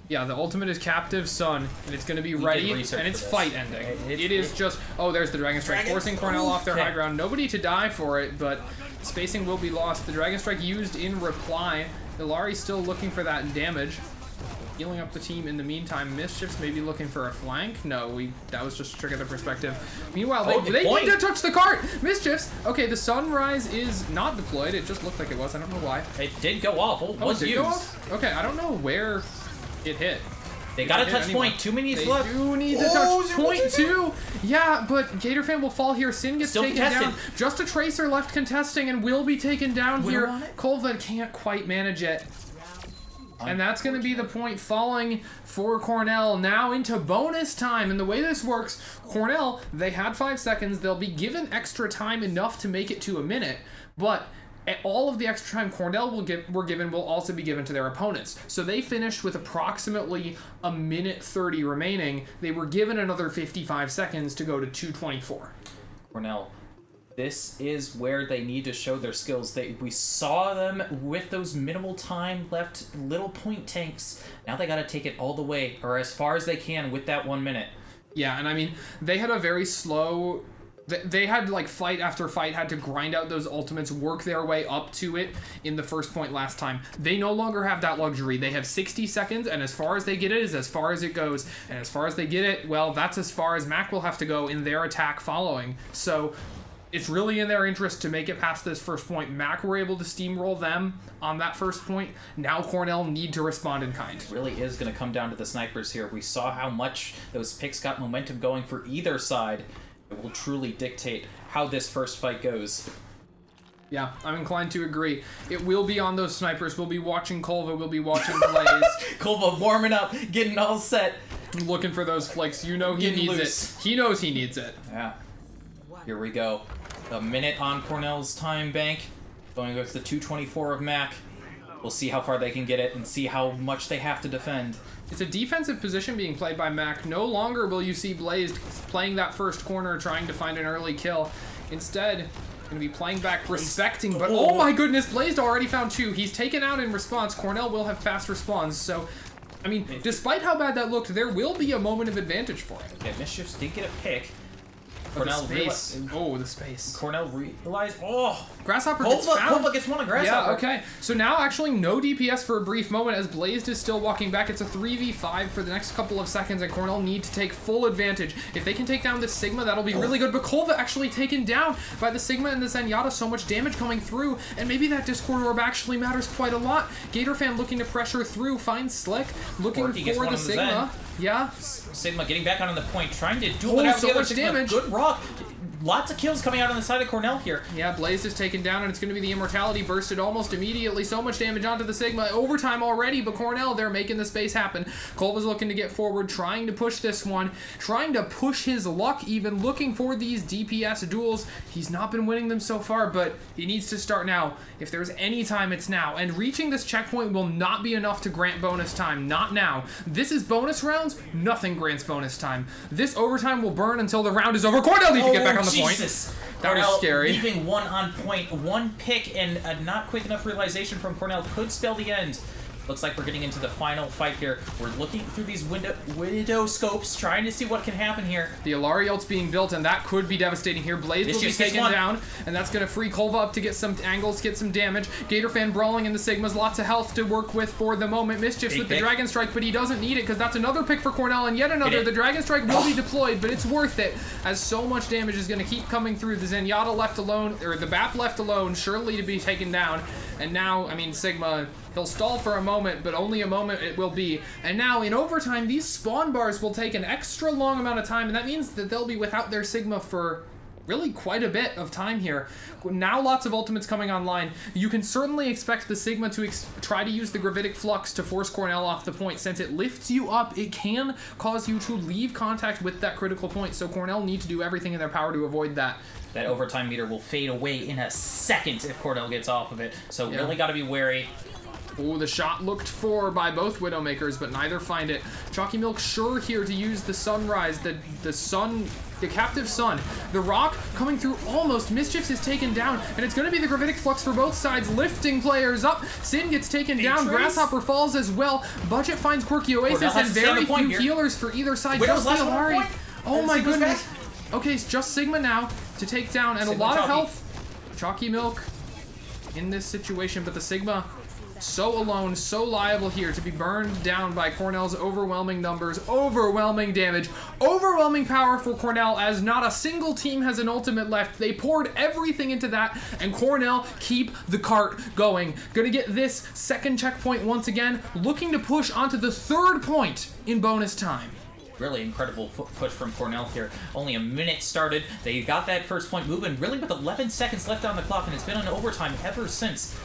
Speaker 2: Yeah, the ultimate is Captive Sun, and it's going to be ready, and it's fight ending. It is just... Oh, there's the Dragon Strike, forcing Cornell off their high ground. Nobody to die for it, but spacing will be lost. The Dragon Strike used in reply. Ilari's still looking for that damage. Healing up the team in the meantime. Mischiefs maybe looking for a flank. No, that was just to trigger the perspective. Meanwhile, they need to touch the cart! Mischiefs! Okay, the Sunrise is not deployed. It just looked like it was. I don't know why.
Speaker 1: It did go off.
Speaker 2: Oh, it did go off? Okay, I don't know where it hit.
Speaker 1: They gotta touch point. 2 minutes left.
Speaker 2: They do need to touch point 2. Yeah, but Gatorfan will fall here. Sin gets taken down. Just a Tracer left contesting and will be taken down here. Kolva can't quite manage it. And that's going to be the point falling for Cornell now into bonus time. And the way this works, Cornell, they had 5 seconds. They'll be given extra time enough to make it to a minute. But all of the extra time Cornell were given will also be given to their opponents. So they finished with approximately a minute 30 remaining. They were given another 55 seconds to go to 2:24.
Speaker 1: Cornell, this is where they need to show their skills. We saw them with those minimal time left, little point tanks. Now they got to take it all the way, or as far as they can with that 1 minute.
Speaker 2: Yeah, and I mean, they had a very slow... They had, like, fight after fight, had to grind out those ultimates, work their way up to it in the first point last time. They no longer have that luxury. They have 60 seconds, and as far as they get it is as far as it goes. And as far as they get it, well, that's as far as Mac will have to go in their attack following. So it's really in their interest to make it past this first point. Mac were able to steamroll them on that first point. Now Cornell need to respond in kind.
Speaker 1: It really is going to come down to the snipers here. We saw how much those picks got momentum going for either side. It will truly dictate how this first fight goes.
Speaker 2: Yeah, I'm inclined to agree. It will be on those snipers. We'll be watching Kolva. We'll be watching Blaze.
Speaker 1: Kolva warming up, getting all set.
Speaker 2: Looking for those flicks. You know he needs it. He knows he needs it.
Speaker 1: Yeah. Here we go. A minute on Cornell's time bank. Going with the 2:24 of Mac. We'll see how far they can get it and see how much they have to defend.
Speaker 2: It's a defensive position being played by Mac. No longer will you see Blaze playing that first corner, trying to find an early kill. Instead, going to be playing back, respecting, but oh my goodness, Blaze already found 2. He's taken out in response. Cornell will have fast response, so, I mean, despite how bad that looked, there will be a moment of advantage for it.
Speaker 1: Okay, Mischiefs did get a pick.
Speaker 2: Cornell the space.
Speaker 1: Cornell realized,
Speaker 2: Grasshopper gets found.
Speaker 1: Kolva gets one on Grasshopper.
Speaker 2: Yeah, okay. So now actually no DPS for a brief moment as Blazed is still walking back. It's a 3v5 for the next couple of seconds, and Cornell need to take full advantage. If they can take down this Sigma, that'll be really good. But Kolva actually taken down by the Sigma and the Zenyatta. So much damage coming through, and maybe that Discord Orb actually matters quite a lot. Gatorfan looking to pressure through, finds Slick, looking for the Sigma. Yeah.
Speaker 1: Sigma getting back on the point, trying to duel it out
Speaker 2: so much damage.
Speaker 1: Good rock. Lots of kills coming out on the side of Cornell here.
Speaker 2: Yeah, Blaze is taken down, and it's going to be the Immortality bursted almost immediately. So much damage onto the Sigma. Overtime already, but Cornell, they're making the space happen. Kolva's looking to get forward, trying to push this one, trying to push his luck even, looking for these DPS duels. He's not been winning them so far, but he needs to start now. If there's any time, it's now. And reaching this checkpoint will not be enough to grant bonus time. Not now. This is bonus rounds. Nothing grants bonus time. This overtime will burn until the round is over. Cornell needs to get back on the
Speaker 1: Jesus.
Speaker 2: point. That was scary.
Speaker 1: Leaving one on point, one pick, and a not quick enough realization from Cornell could spell the end. Looks like we're getting into the final fight here. We're looking through these window scopes, trying to see what can happen here.
Speaker 2: The Alari ult's being built, and that could be devastating here. Blaze will be taken down, and that's going to free Kolva up to get some angles, get some damage. Gatorfan brawling in the Sigmas, lots of health to work with for the moment. Mischiefs with the Dragon Strike, but he doesn't need it because that's another pick for Cornell, and yet another. The Dragon Strike will be deployed, but it's worth it as so much damage is going to keep coming through. The Zenyatta left alone, or the BAP left alone, surely to be taken down. And now, I mean, Sigma, he'll stall for a moment, but only a moment it will be. And now, in overtime, these spawn bars will take an extra long amount of time, and that means that they'll be without their Sigma for really quite a bit of time here. Now lots of ultimates coming online. You can certainly expect the Sigma to try to use the Gravitic Flux to force Cornell off the point. Since it lifts you up, it can cause you to leave contact with that critical point, so Cornell need to do everything in their power to avoid that.
Speaker 1: That overtime meter will fade away in a second if Cornell gets off of it, so really got to be wary.
Speaker 2: Oh, the shot looked for by both Widowmakers, but neither find it. Choccymilk sure here to use the Sunrise, the Captive Sun. The Rock coming through almost. Mischiefs is taken down, and it's going to be the Gravitic Flux for both sides, lifting players up. Sin gets taken down. Grasshopper falls as well. Budget finds QuirkyOasis, and very few healers for either side. Just the Alari. Oh my goodness. Okay, it's just Sigma now to take down, and a lot of health. Choccymilk in this situation, but the Sigma so alone, so liable here to be burned down by Cornell's overwhelming numbers, overwhelming damage, overwhelming power for Cornell, as not a single team has an ultimate left. They poured everything into that, and Cornell keep the cart going. Gonna get this second checkpoint once again, looking to push onto the third point in bonus time.
Speaker 1: Really incredible push from Cornell here. Only a minute started. They got that first point moving, really with 11 seconds left on the clock, and it's been on overtime ever since.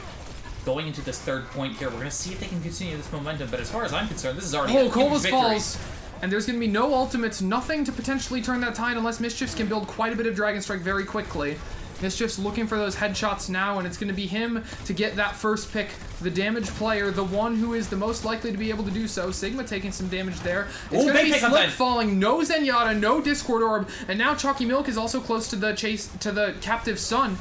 Speaker 1: Going into this third point here, we're going to see if they can continue this momentum, but as far as I'm concerned, this is already a huge
Speaker 2: Kolva's
Speaker 1: victory.
Speaker 2: falls, and there's going to be no ultimates, nothing to potentially turn that tide unless Mischiefs can build quite a bit of Dragon Strike very quickly. Mischiefs looking for those headshots now, and it's going to be him to get that first pick, the damage player, the one who is the most likely to be able to do so. Sigma taking some damage there. It's going to be Slip falling, no Zenyatta, no Discord Orb, and now Choccymilk is also close to the Captive Sun.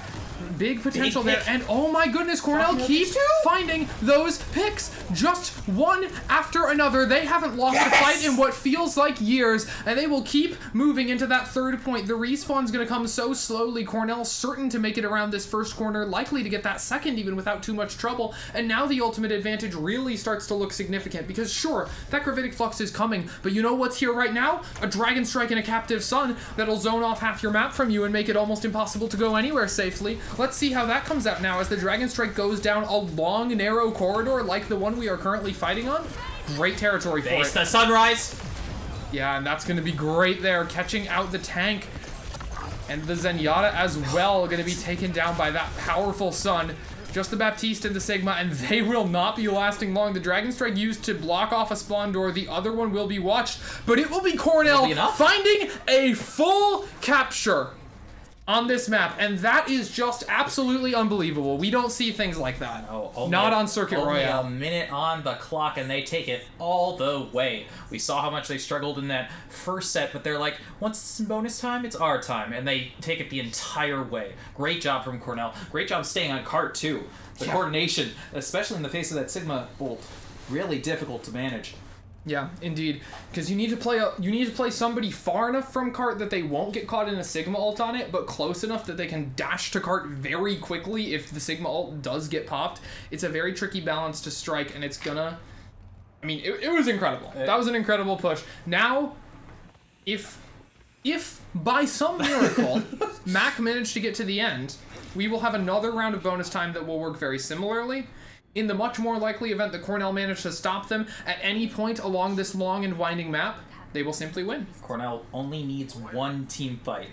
Speaker 2: Big potential there, and oh my goodness, Cornell keeps finding those picks, just one after another. They haven't lost a fight in what feels like years, and they will keep moving into that third point. The respawn's gonna come so slowly. Cornell certain to make it around this first corner, likely to get that second even without too much trouble, and now the ultimate advantage really starts to look significant, because sure, that Gravitic Flux is coming, but you know what's here right now? A Dragon Strike and a Captive Sun that'll zone off half your map from you and make it almost impossible to go anywhere safely. Let's see how that comes out now as the Dragon Strike goes down a long, narrow corridor like the one we are currently fighting on. Great territory for it.
Speaker 1: The Sunrise.
Speaker 2: Yeah, and that's going to be great there, catching out the tank. And the Zenyatta as well going to be taken down by that powerful Sun. Just the Baptiste and the Sigma, and they will not be lasting long. The Dragon Strike used to block off a spawn door. The other one will be watched, but it will be Cornell finding a full capture on this map, and that is just absolutely unbelievable. We don't see things like that.
Speaker 1: No,
Speaker 2: not on Circuit Royale.
Speaker 1: Only a minute on the clock, and they take it all the way. We saw how much they struggled in that first set, but they're like, once it's in bonus time, it's our time, and they take it the entire way. Great job from Cornell. Great job staying on cart, too. The coordination, especially in the face of that Sigma bolt, really difficult to manage.
Speaker 2: Yeah, indeed, because you need to play somebody far enough from cart that they won't get caught in a Sigma ult on it, but close enough that they can dash to cart very quickly if the Sigma ult does get popped. It's a very tricky balance to strike, and it's gonna... I mean, it was incredible. That was an incredible push. Now, if by some miracle Mac managed to get to the end, we will have another round of bonus time that will work very similarly. In the much more likely event that Cornell managed to stop them at any point along this long and winding map, they will simply win.
Speaker 1: Cornell only needs one team fight.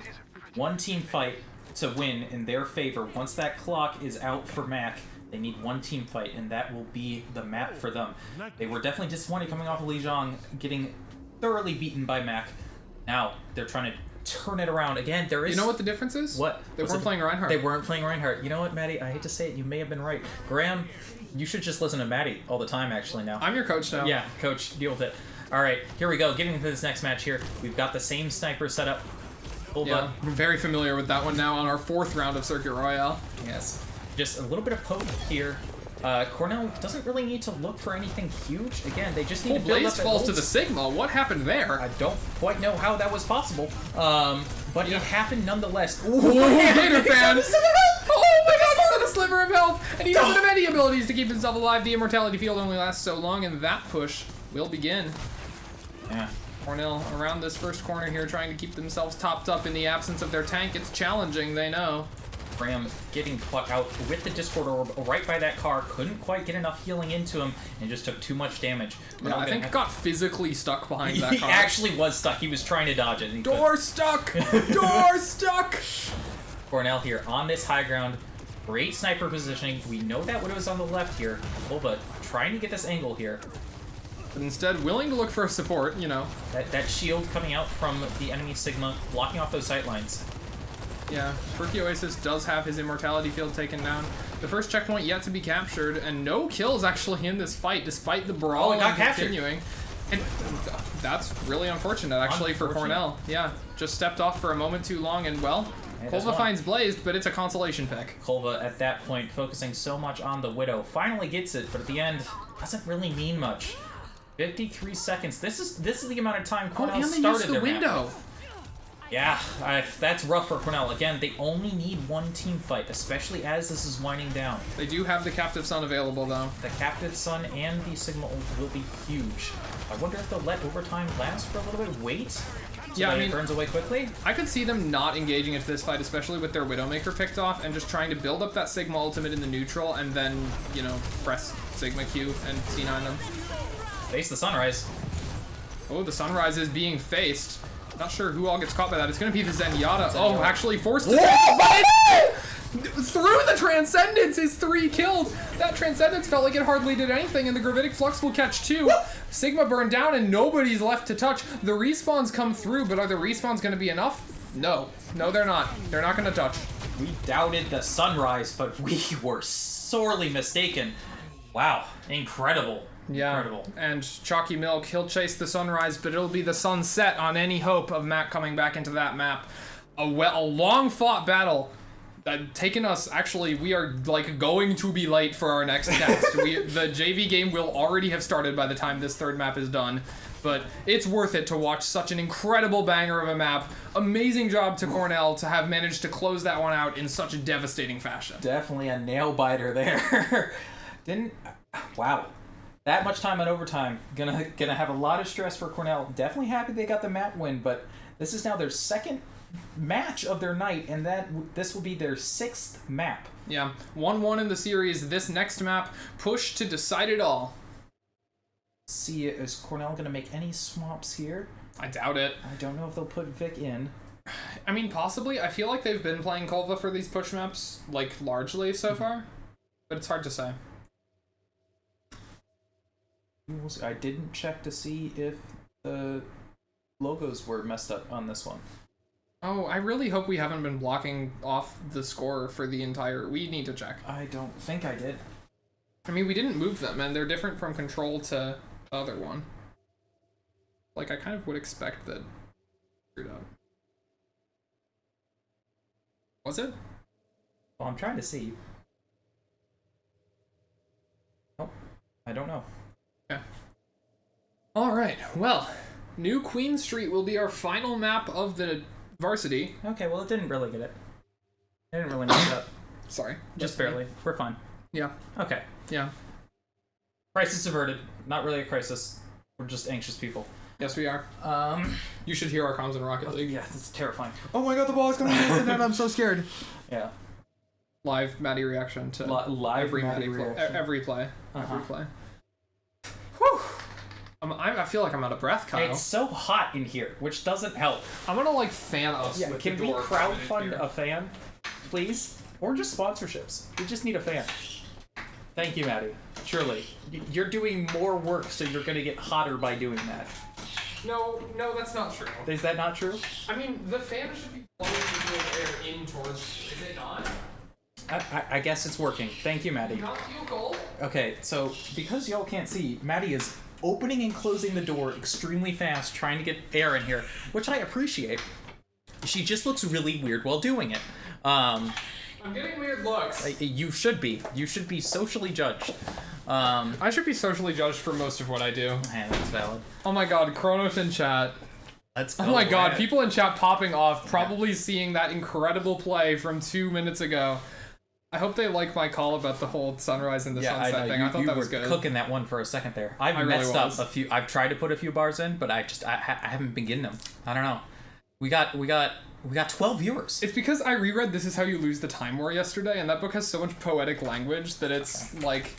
Speaker 1: One team fight to win in their favor. Once that clock is out for Mac, they need one team fight, and that will be the map for them. They were definitely disappointed coming off of Lijiang, getting thoroughly beaten by Mac. Now, they're trying to turn it around again. There is...
Speaker 2: You know what the difference is?
Speaker 1: What?
Speaker 2: They weren't playing Reinhardt.
Speaker 1: They weren't playing Reinhardt. You know what, Maddie? I hate to say it. You may have been right. Graham, you should just listen to Maddie all the time, actually, now.
Speaker 2: I'm your coach now.
Speaker 1: Yeah, coach. Deal with it. All right, here we go. Getting into this next match here. We've got the same sniper setup.
Speaker 2: Yeah, I'm very familiar with that one now on our fourth round of Circuit Royale.
Speaker 1: Yes. Just a little bit of poke here. Cornell doesn't really need to look for anything huge. Again, they just need to build
Speaker 2: Blaze
Speaker 1: up
Speaker 2: falls to
Speaker 1: holds.
Speaker 2: the Sigma. What happened there?
Speaker 1: I don't quite know how that was possible, but it happened nonetheless. Ooh,
Speaker 2: Gatorfan! Oh my god, he's on a sliver of health, and he doesn't have any abilities to keep himself alive. The immortality field only lasts so long, and that push will begin.
Speaker 1: Yeah.
Speaker 2: Cornell around this first corner here, trying to keep themselves topped up in the absence of their tank. It's challenging, they know.
Speaker 1: Ram getting caught out with the Discord Orb right by that car, couldn't quite get enough healing into him, and just took too much damage.
Speaker 2: Yeah, I think got physically stuck behind that
Speaker 1: He
Speaker 2: car.
Speaker 1: actually was stuck. He was trying to dodge it. And he
Speaker 2: Door stuck! Door stuck!
Speaker 1: Cornell here on this high ground. Great sniper positioning. We know that what it was on the left here. Kolva trying to get this angle here.
Speaker 2: But instead, willing to look for a support, you know.
Speaker 1: That shield coming out from the enemy Sigma, blocking off those sight lines.
Speaker 2: Yeah, QuirkyOasis does have his immortality field taken down. The first checkpoint yet to be captured, and no kills actually in this fight, despite the brawl continuing. And that's really unfortunate, actually, for Cornell. Yeah, just stepped off for a moment too long, and well, Kolva finds Blazed, but it's a consolation pick.
Speaker 1: Kolva, at that point, focusing so much on the Widow, finally gets it, but at the end, doesn't really mean much. 53 seconds. This is the amount of time Cornell started their
Speaker 2: window.
Speaker 1: map. Yeah, that's rough for Cornell. Again, they only need one team fight, especially as this is winding down.
Speaker 2: They do have the Captive Sun available, though.
Speaker 1: The Captive Sun and the Sigma ult will be huge. I wonder if they'll let overtime last for a little bit. Wait. So
Speaker 2: yeah, I mean,
Speaker 1: it burns away quickly.
Speaker 2: I could see them not engaging into this fight, especially with their Widowmaker picked off, and just trying to build up that Sigma ultimate in the neutral, and then, you know, press Sigma Q and C9 them.
Speaker 1: Face the sunrise.
Speaker 2: Oh, the sunrise is being faced. Not sure who all gets caught by that. It's going to be the Zenyatta. Oh, actually forced to through the Transcendence is 3 kills. That Transcendence felt like it hardly did anything, and the Gravitic Flux will catch 2. Sigma burned down, and nobody's left to touch. The respawns come through, but are the respawns going to be enough? No. No, they're not. They're not going to touch.
Speaker 1: We doubted the sunrise, but we were sorely mistaken. Wow. Incredible.
Speaker 2: Yeah,
Speaker 1: incredible.
Speaker 2: And Choccymilk, he'll chase the sunrise, but it'll be the sunset on any hope of Matt coming back into that map. A long-fought battle that taken us, actually, we are like going to be late for our next test. The JV game will already have started by the time this third map is done, but it's worth it to watch such an incredible banger of a map. Amazing job to Cornell to have managed to close that one out in such a devastating fashion.
Speaker 1: Definitely a nail-biter there. Wow. That much time on overtime, gonna have a lot of stress for Cornell. Definitely happy they got the map win, but this is now their second match of their night, and this will be their 6th map.
Speaker 2: Yeah, 1-1 in the series. This next map, push to decide it all.
Speaker 1: See, is Cornell gonna make any swaps here?
Speaker 2: I doubt it.
Speaker 1: I don't know if they'll put Vic in.
Speaker 2: I mean, possibly. I feel like they've been playing Kolva for these push maps, like, largely so far, but it's hard to say.
Speaker 1: I didn't check to see if the logos were messed up on this one.
Speaker 2: Oh, I really hope we haven't been blocking off the score for the entire... We need to check.
Speaker 1: I don't think I did.
Speaker 2: I mean, we didn't move them, and they're different from Control to the other one. Like, I kind of would expect that... Screwed up. Was it?
Speaker 1: Well, I'm trying to see. Nope. I don't know.
Speaker 2: Okay. Alright, well, New Queen Street will be our final map of the Varsity.
Speaker 1: Okay, well, it didn't really get it. I didn't really mess it up.
Speaker 2: Sorry.
Speaker 1: Just barely. We're fine.
Speaker 2: Yeah.
Speaker 1: Okay.
Speaker 2: Yeah.
Speaker 1: Crisis averted. Not really a crisis. We're just anxious people.
Speaker 2: Yes, we are. You should hear our comms in Rocket League.
Speaker 1: Yeah, this is terrifying.
Speaker 2: Oh my god, the ball is coming in the net, I'm so scared.
Speaker 1: Yeah.
Speaker 2: Live Maddie reaction to
Speaker 1: live
Speaker 2: every
Speaker 1: Maddie
Speaker 2: play.
Speaker 1: reaction.
Speaker 2: Every play.
Speaker 1: Uh-huh.
Speaker 2: Every play. Whew. I feel like I'm out of breath, Kyle.
Speaker 1: It's so hot in here, which doesn't help.
Speaker 2: I'm gonna like fan us.
Speaker 1: Yeah,
Speaker 2: with
Speaker 1: can
Speaker 2: the
Speaker 1: we
Speaker 2: door
Speaker 1: crowdfund a fan, please? Or just sponsorships. We just need a fan. Thank you, Maddie. Surely. You're doing more work, so you're gonna get hotter by doing that.
Speaker 2: No, that's not true.
Speaker 1: Is that not true?
Speaker 2: I mean, the fan should be blowing the air in towards... Is it not?
Speaker 1: I guess it's working. Thank you, Maddie.
Speaker 2: Not feel cold?
Speaker 1: Okay, so because y'all can't see, Maddie is opening and closing the door extremely fast, trying to get air in here, which I appreciate. She just looks really weird while doing it.
Speaker 2: I I'm getting weird looks.
Speaker 1: You should be. You should be socially judged.
Speaker 2: I should be socially judged for most of what I do.
Speaker 1: Yeah, that's valid.
Speaker 2: Oh my god, Kronos in chat.
Speaker 1: Let's go.
Speaker 2: Oh my god,
Speaker 1: man.
Speaker 2: people in chat popping off, probably seeing that incredible play from 2 minutes ago. I hope they like my call about the whole sunrise and the sunset thing. I thought that was good.
Speaker 1: Cooking that one for a second there. I've messed up a few. I've tried to put a few bars in, but I haven't been getting them. I don't know. We got 12 viewers.
Speaker 2: It's because I reread This Is How You Lose the Time War yesterday, and that book has so much poetic language that it's like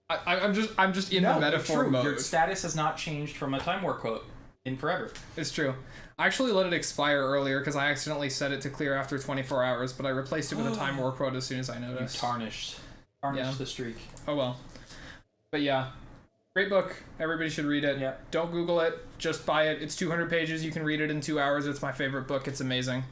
Speaker 2: I'm just in the metaphor
Speaker 1: true.
Speaker 2: mode.
Speaker 1: Your status has not changed from a Time War quote in forever.
Speaker 2: It's true. I actually let it expire earlier because I accidentally set it to clear after 24 hours, but I replaced it with a Time War quote as soon as I noticed.
Speaker 1: You tarnished the streak.
Speaker 2: Oh well. But yeah, great book. Everybody should read it.
Speaker 1: Yeah.
Speaker 2: Don't Google it. Just buy it. It's 200 pages. You can read it in 2 hours. It's my favorite book. It's amazing.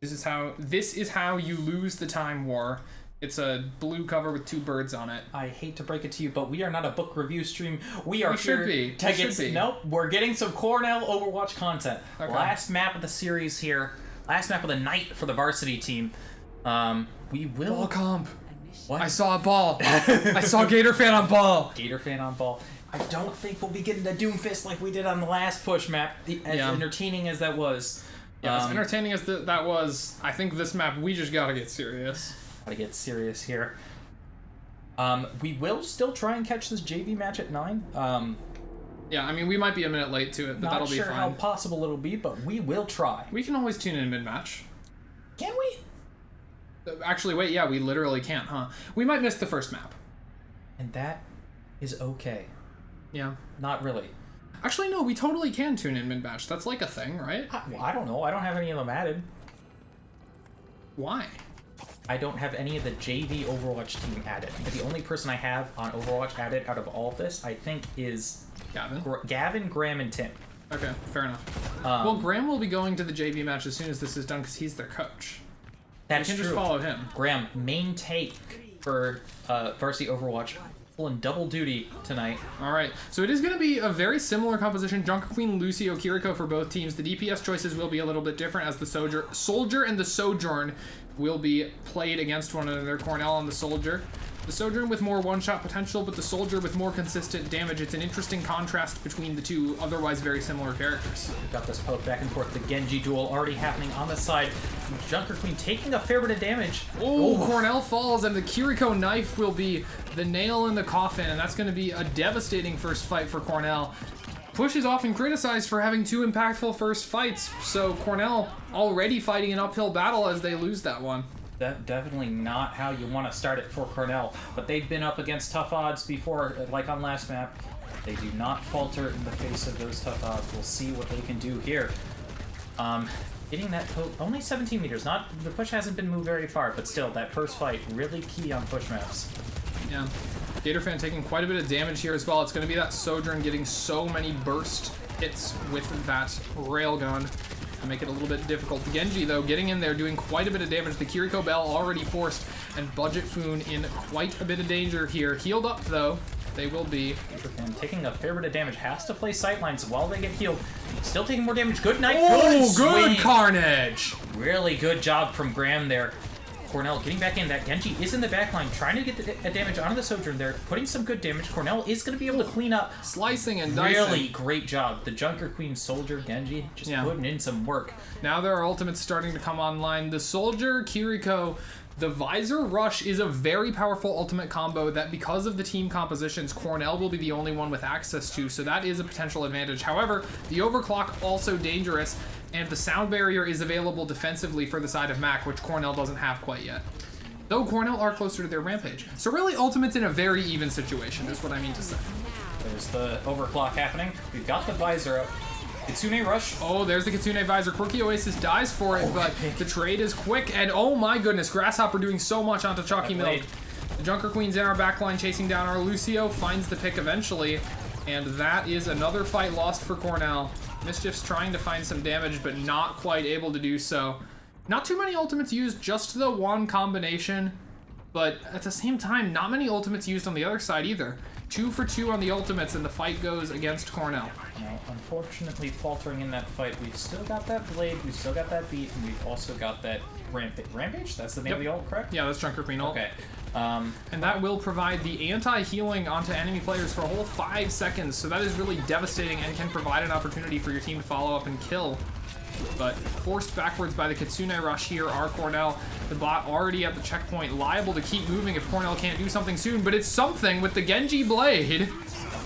Speaker 2: This is how you lose the Time War. It's a blue cover with 2 birds on it.
Speaker 1: I hate to break it to you, but we are not a book review stream. We are
Speaker 2: should be.
Speaker 1: To get, nope, we're getting some Cornell Overwatch content.
Speaker 2: Okay.
Speaker 1: Last map of the series here. Last map of the night for the Varsity team. We will...
Speaker 2: Ball comp.
Speaker 1: What?
Speaker 2: I saw a ball. I saw Gatorfan on ball.
Speaker 1: Gatorfan on ball. I don't think we'll be getting the Doomfist like we did on the last push map, as entertaining as that was.
Speaker 2: Yeah, as entertaining as that was, I think this map, we just gotta get serious.
Speaker 1: Gotta get serious here. We will still try and catch this JV match at 9.
Speaker 2: Yeah, I mean, we might be a minute late to it, but that'll be fine.
Speaker 1: Not sure how possible it'll be, but we will try.
Speaker 2: We can always tune in mid-match.
Speaker 1: Can we?
Speaker 2: Actually, wait, yeah, we literally can't, huh? We might miss the first map.
Speaker 1: And that is okay.
Speaker 2: Yeah.
Speaker 1: Not really.
Speaker 2: Actually, no, we totally can tune in mid-match. That's like a thing, right?
Speaker 1: I don't know. I don't have any of them added.
Speaker 2: Why?
Speaker 1: I don't have any of the JV Overwatch team added. The only person I have on Overwatch added out of all of this, I think, is
Speaker 2: Gavin.
Speaker 1: Gavin, Graham, and Tim.
Speaker 2: Okay, fair enough. Well, Graham will be going to the JV match as soon as this is done because he's their coach.
Speaker 1: That's
Speaker 2: true.
Speaker 1: true.
Speaker 2: Just follow him.
Speaker 1: Graham, main take for Varsity Overwatch. Pulling double duty tonight.
Speaker 2: All right, so it is going to be a very similar composition. Junker Queen, Lucio, Kiriko for both teams. The DPS choices will be a little bit different as the Soldier and the Sojourn will be played against one another. Cornell and the Soldier. The Sojourn with more one-shot potential, but the Soldier with more consistent damage. It's an interesting contrast between the two otherwise very similar characters.
Speaker 1: We've got this poke back and forth. The Genji duel already happening on the side. Junker Queen taking a fair bit of damage.
Speaker 2: Oh, Cornell falls, and the Kiriko knife will be the nail in the coffin, and that's going to be a devastating first fight for Cornell. Push is often criticized for having 2 impactful first fights, so Cornell already fighting an uphill battle as they lose that one.
Speaker 1: Definitely not how you want to start it for Cornell, but they've been up against tough odds before, like on last map. They do not falter in the face of those tough odds. We'll see what they can do here. Getting that poke, only 17 meters. The push hasn't been moved very far, but still, that first fight really key on push maps.
Speaker 2: Yeah, Gatorfan taking quite a bit of damage here as well. It's going to be that Sojourn getting so many burst hits with that railgun to make it a little bit difficult. The Genji, though, getting in there, doing quite a bit of damage. The Kiriko Bell already forced, and Budget Foon in quite a bit of danger here. Healed up, though. They will be.
Speaker 1: And taking a fair bit of damage. Has to play sightlines while they get healed. Still taking more damage. Good night.
Speaker 2: Oh, good
Speaker 1: swing.
Speaker 2: carnage!
Speaker 1: Really good job from Graham there. Cornell getting back in. That Genji is in the backline, trying to get the damage onto the Sojourn there, putting some good damage. Cornell is going to be able to clean up.
Speaker 2: Slicing and dicing.
Speaker 1: Really great job. The Junker Queen, Soldier, Genji, just putting in some work.
Speaker 2: Now there are ultimates starting to come online. The Soldier, Kiriko, the Visor Rush is a very powerful ultimate combo that, because of the team compositions, Cornell will be the only one with access to, so that is a potential advantage. However, the Overclock also dangerous, and the Sound Barrier is available defensively for the side of Mac, which Cornell doesn't have quite yet. Though Cornell are closer to their Rampage. So really, Ultimate's in a very even situation, is what I mean to say.
Speaker 1: There's the Overclock happening. We've got the Visor up. Kitsune Rush.
Speaker 2: Oh, there's the Kitsune Visor. QuirkyOasis dies for it, but the trade is quick, and oh my goodness, Grasshopper doing so much onto Choccymilk. The Junker Queen's in our backline chasing down our Lucio, finds the pick eventually, and that is another fight lost for Cornell. Mischiefs trying to find some damage, but not quite able to do so. Not too many ultimates used, just the one combination. But at the same time, not many ultimates used on the other side either. 2 for 2 on the ultimates, and the fight goes against Cornell.
Speaker 1: Now, unfortunately, faltering in that fight, we've still got that blade, we've still got that beat, and we've also got that rampage. Rampage? That's the name of the ult, correct?
Speaker 2: Yeah, that's Junker Queen ult.
Speaker 1: Okay.
Speaker 2: And that will provide the anti-healing onto enemy players for a whole 5 seconds, so that is really devastating and can provide an opportunity for your team to follow up and kill. But forced backwards by the Kitsune Rush here are Cornell. The bot already at the checkpoint, liable to keep moving if Cornell can't do something soon, but it's something with the Genji Blade.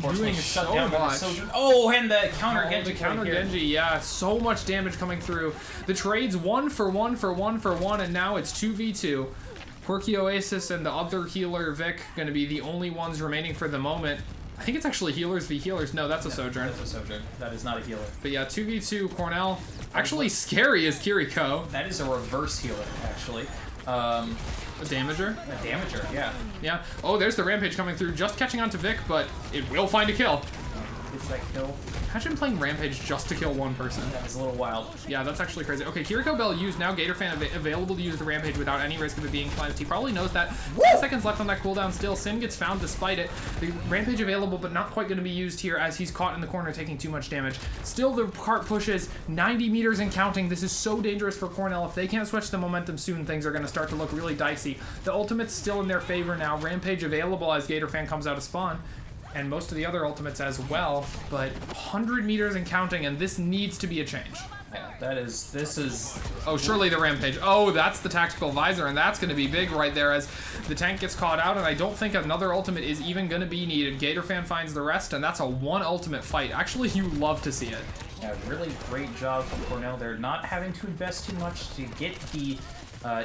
Speaker 2: Doing so much.
Speaker 1: Oh, and the counter Genji.
Speaker 2: The counter Genji, yeah. So much damage coming through. The trade's 1 for 1 for 1 for 1, and now it's 2v2. QuirkyOasis and the other healer, Vic, going to be the only ones remaining for the moment. I think it's actually healers v healers. No, that's a Sojourn.
Speaker 1: That's a Sojourn. That is not a healer.
Speaker 2: But yeah, 2v2 Cornell. Actually scary as Kiriko.
Speaker 1: That is a reverse healer, actually.
Speaker 2: A damager?
Speaker 1: A damager, yeah.
Speaker 2: Yeah. Oh, there's the Rampage coming through, just catching on to Vic, but it will find a kill.
Speaker 1: It's that kill.
Speaker 2: Imagine playing Rampage just to kill one person.
Speaker 1: That was a little wild.
Speaker 2: Yeah, that's actually crazy. Okay, Kiriko Bell used, now Gatorfan available to use the Rampage without any risk of it being cleansed. He probably knows that. 10 seconds left on that cooldown still. Sin gets found despite it. The Rampage available, but not quite going to be used here as he's caught in the corner taking too much damage. Still, the cart pushes 90 meters and counting. This is so dangerous for Cornell. If they can't switch the momentum soon, things are going to start to look really dicey. The ultimate's still in their favor now. Rampage available as Gatorfan comes out of spawn. And most of the other ultimates as well, but 100 meters and counting, and this needs to be a change.
Speaker 1: Yeah, this is...
Speaker 2: Oh, surely the Rampage. Oh, that's the tactical visor, and that's going to be big right there as the tank gets caught out, and I don't think another ultimate is even going to be needed. Gatorfan finds the rest, and that's a 1 ultimate fight. Actually, you love to see it.
Speaker 1: Yeah, really great job from Cornell. They're not having to invest too much to get the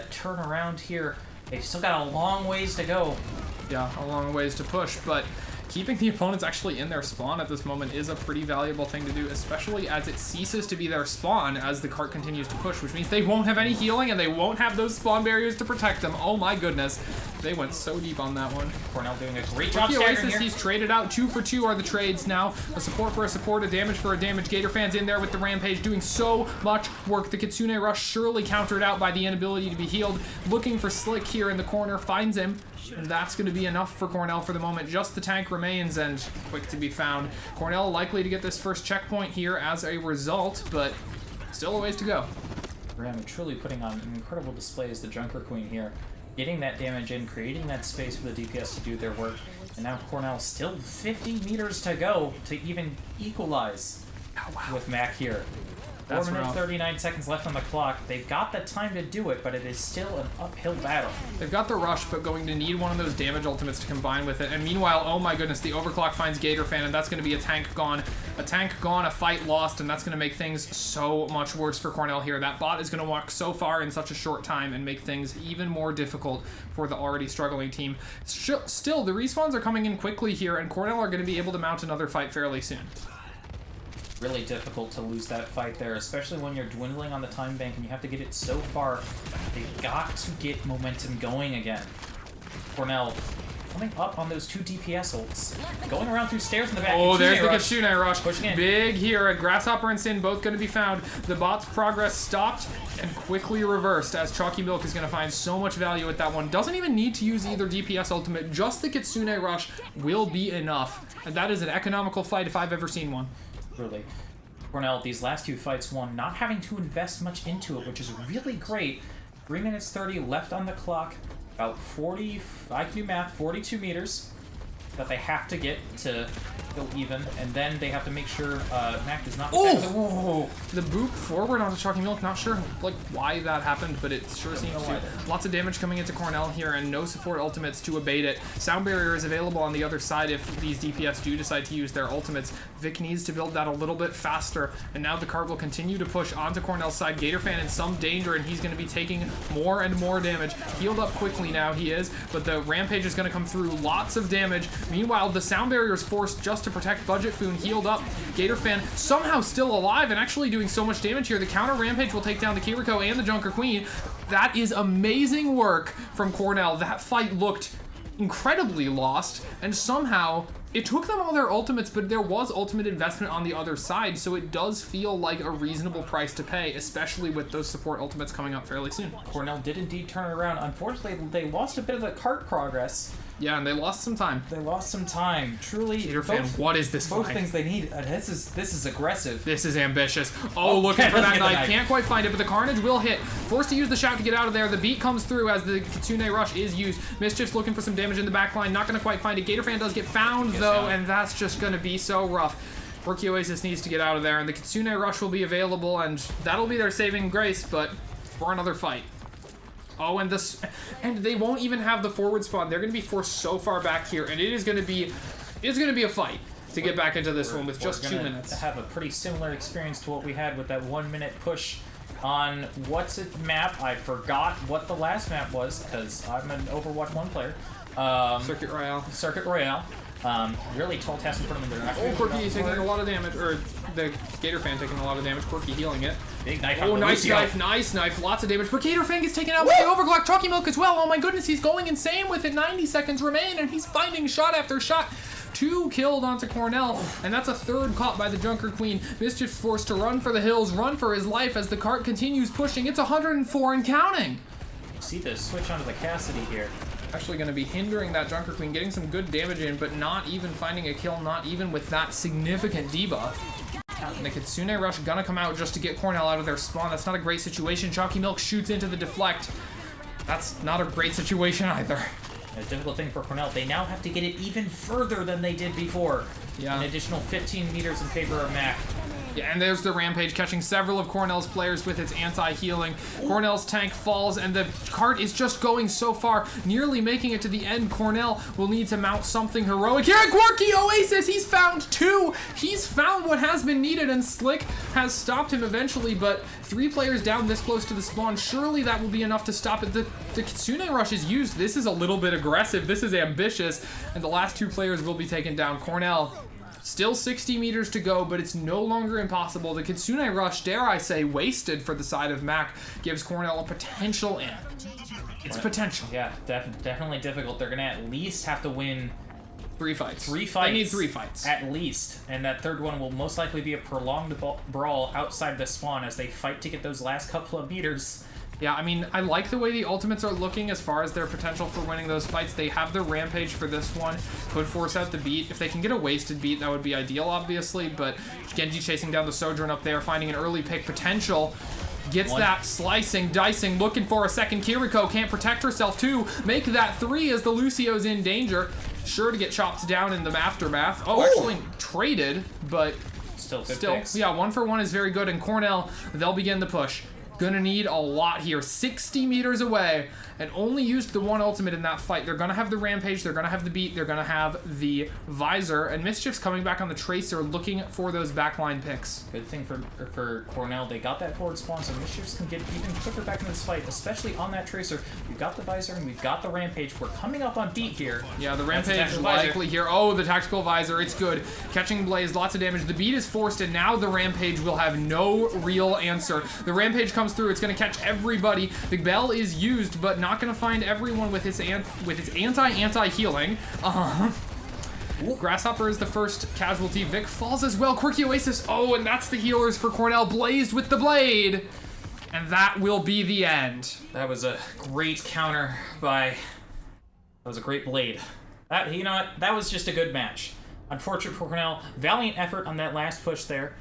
Speaker 1: turnaround here. They've still got a long ways to go.
Speaker 2: Yeah, a long ways to push, but keeping the opponents actually in their spawn at this moment is a pretty valuable thing to do, especially as it ceases to be their spawn as the cart continues to push, which means they won't have any healing and they won't have those spawn barriers to protect them. Oh my goodness. They went so deep on that one.
Speaker 1: Cornell doing a great job staggering here.
Speaker 2: He's traded out. 2 for 2 are the trades now. A support for a support, a damage for a damage. Gatorfan's in there with the Rampage doing so much work. The Kitsune Rush surely countered out by the inability to be healed. Looking for Slick here in the corner, finds him. And that's going to be enough for Cornell for the moment. Just the tank remains and quick to be found. Cornell likely to get this first checkpoint here as a result, but still a ways to go.
Speaker 1: Ram truly putting on an incredible display as the Junker Queen here. Getting that damage in, creating that space for the DPS to do their work. And now Cornell still 50 meters to go to even equalize with Mac here. 4 minutes, 39 seconds left on the clock. They've got the time to do it, but it is still an uphill battle.
Speaker 2: They've got the rush, but going to need one of those damage ultimates to combine with it. And meanwhile, oh my goodness, the overclock finds Gatorfan, and that's going to be a tank gone. A tank gone, a fight lost, and that's going to make things so much worse for Cornell here. That bot is going to walk so far in such a short time and make things even more difficult for the already struggling team. Still, the respawns are coming in quickly here, and Cornell are going to be able to mount another fight fairly soon.
Speaker 1: Really difficult to lose that fight there, especially when you're dwindling on the time bank and you have to get it so far. They've got to get momentum going again. Cornell coming up on those 2 DPS ults. Going around through stairs in the back.
Speaker 2: Oh, there's the Kitsune Rush.
Speaker 1: Pushing in.
Speaker 2: Big here. Grasshopper and Sin both going to be found. The bot's progress stopped and quickly reversed as Choccymilk is going to find so much value with that one. Doesn't even need to use either DPS ultimate. Just the Kitsune Rush will be enough. And that is an economical fight if I've ever seen one.
Speaker 1: Really. Cornell, these last 2 fights won, not having to invest much into it, which is really great. 3 minutes 30 left on the clock. About 40, I can do math, 42 meters that they have to get to go even, and then they have to make sure Mac does not...
Speaker 2: Oh! The boop forward onto Choccymilk, not sure like why that happened, but it sure seems to. Lots of damage coming into Cornell here, and no support ultimates to abate it. Sound barrier is available on the other side if these DPS do decide to use their ultimates. Vic needs to build that a little bit faster, and now the cart will continue to push onto Cornell's side. Gatorfan in some danger, and he's going to be taking more and more damage. Healed up quickly now, he is, but the Rampage is going to come through. Lots of damage. Meanwhile, the sound barrier is forced just to protect Budget Foon. Healed up. Gatorfan somehow still alive and actually doing so much damage here. The counter Rampage will take down the Kiriko and the Junker Queen. That is amazing work from Cornell. That fight looked incredibly lost, and somehow It took them all their ultimates, but there was ultimate investment on the other side, so it does feel like a reasonable price to pay, especially with those support ultimates coming up fairly soon.
Speaker 1: Cornell did indeed turn it around. Unfortunately, they lost a bit of the cart progress.
Speaker 2: Yeah, and they lost some time.
Speaker 1: They lost some time. Truly,
Speaker 2: Gatorfan, what is this
Speaker 1: both
Speaker 2: fight?
Speaker 1: things they need. This is aggressive.
Speaker 2: This is ambitious. Oh, looking for that knife. Can't quite find it, but the Carnage will hit. Forced to use the shout to get out of there. The beat comes through as the Kitsune Rush is used. Mischiefs looking for some damage in the back line. Not going to quite find it. Gatorfan does get found, though, and that's just going to be so rough. QuirkyOasis needs to get out of there, and the Kitsune Rush will be available, and that'll be their saving grace, but for another fight. Oh, and they won't even have the forward spawn. They're going to be forced so far back here, and it's going to be a fight to get back into this one with just 2 minutes.
Speaker 1: Have a pretty similar experience to what we had with that 1 minute push on what's it map. I forgot what the last map was because I'm an Overwatch 1 player.
Speaker 2: Circuit Royale.
Speaker 1: Circuit Royale. Really tall task in front of him there.
Speaker 2: Oh, Quirky taking a lot of damage, or the Gatorfan taking a lot of damage. Quirky healing it.
Speaker 1: Big knife.
Speaker 2: Oh, nice knife, lots of damage. But Gatorfan gets taken out by the Overclock. Choccymilk as well. Oh my goodness, he's going insane with it. 90 seconds remain, and he's finding shot after shot. 2 killed onto Cornell, and that's a 3rd caught by the Junker Queen. Mischiefs forced to run for the hills, run for his life as the cart continues pushing. It's 104 and counting.
Speaker 1: See the switch onto the Cassidy here.
Speaker 2: Actually going to be hindering that Junker Queen, getting some good damage in, but not even finding a kill, not even with that significant debuff. And the Kitsune Rush gonna come out just to get Cornell out of their spawn. That's not a great situation. Choccymilk shoots into the deflect. That's not a great situation either.
Speaker 1: A difficult thing for Cornell. They now have to get it even further than they did before.
Speaker 2: Yeah.
Speaker 1: An additional 15 meters in favor of Mac.
Speaker 2: Yeah, and there's the Rampage catching several of Cornell's players with its anti-healing. Cornell's tank falls, and the cart is just going so far, nearly making it to the end. Cornell will need to mount something heroic here. QuirkyOasis, he's found 2. He's found what has been needed, and Slick has stopped him eventually, but 3 players down this close to the spawn. Surely that will be enough to stop it. The Kitsune Rush is used. This is a little bit aggressive. This is ambitious, and the last 2 players will be taken down. Cornell, still 60 meters to go, but it's no longer impossible. The Kitsune Rush, dare I say, wasted for the side of Mac, gives Cornell a potential in. It's potential.
Speaker 1: Yeah, definitely difficult. They're going to at least have to win
Speaker 2: 3 fights.
Speaker 1: 3 fights.
Speaker 2: They need 3 fights.
Speaker 1: At least. And that 3rd one will most likely be a prolonged brawl outside the spawn as they fight to get those last couple of meters.
Speaker 2: Yeah, I mean, I like the way the ultimates are looking as far as their potential for winning those fights. They have the Rampage for this one. Could force out the beat. If they can get a wasted beat, that would be ideal, obviously. But Genji chasing down the Sojourn up there, finding an early pick potential. Gets that slicing, dicing, looking for a second. Kiriko can't protect herself too. Make that 3 as the Lucio's in danger. Sure to get chopped down in the aftermath. Oh, actually traded, but
Speaker 1: still,
Speaker 2: picks. Yeah, 1 for 1 is very good. And Cornell, they'll begin the push. Gonna need a lot here. 60 meters away, and only used the 1 ultimate in that fight. They're gonna have the Rampage, they're gonna have the beat, they're gonna have the Visor, and Mischiefs coming back on the Tracer looking for those backline picks.
Speaker 1: Good thing for Cornell, they got that forward spawn, so Mischiefs can get even quicker back into this fight, especially on that Tracer. We've got the Visor and we've got the Rampage. We're coming up on beat here.
Speaker 2: Yeah, the Rampage likely here. Oh, the Tactical Visor, it's good. Catching Blaze, lots of damage. The beat is forced, and now the Rampage will have no real answer. The Rampage comes through, it's gonna catch everybody. The Bell is used, but not gonna find everyone with his anti-healing. Grasshopper is the first casualty. Vic falls as well. QuirkyOasis. Oh, and that's the healers for Cornell. Blazed with the blade. And that will be the end.
Speaker 1: That was a great counter by... That was a great blade. You know what? That was just a good match. Unfortunate for Cornell. Valiant effort on that last push there.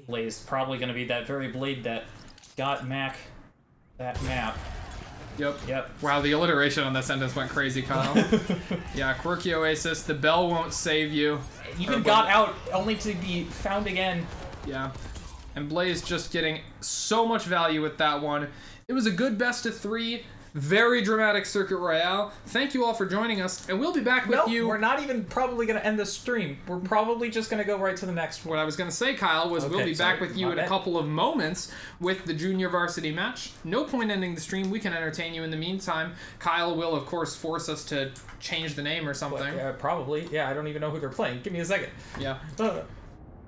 Speaker 1: Blaze probably going to be that very blade that got Mac that map.
Speaker 2: Yep. Wow, the alliteration on that sentence went crazy, Kyle. Yeah, QuirkyOasis, the bell won't save you.
Speaker 1: Even got out only to be found again.
Speaker 2: Yeah. And Blaze just getting so much value with that one. It was a good best of 3. Very dramatic Circuit Royale. Thank you all for joining us, and we'll be back with you.
Speaker 1: We're not even probably going to end the stream. We're probably just going to go right to the next one.
Speaker 2: What I was going to say, Kyle, was we'll be back with you in a couple of moments with the Junior Varsity match. No point ending the stream. We can entertain you in the meantime. Kyle will, of course, force us to change the name or something.
Speaker 1: Probably. Yeah, I don't even know who they're playing. Give me a second.
Speaker 2: Yeah.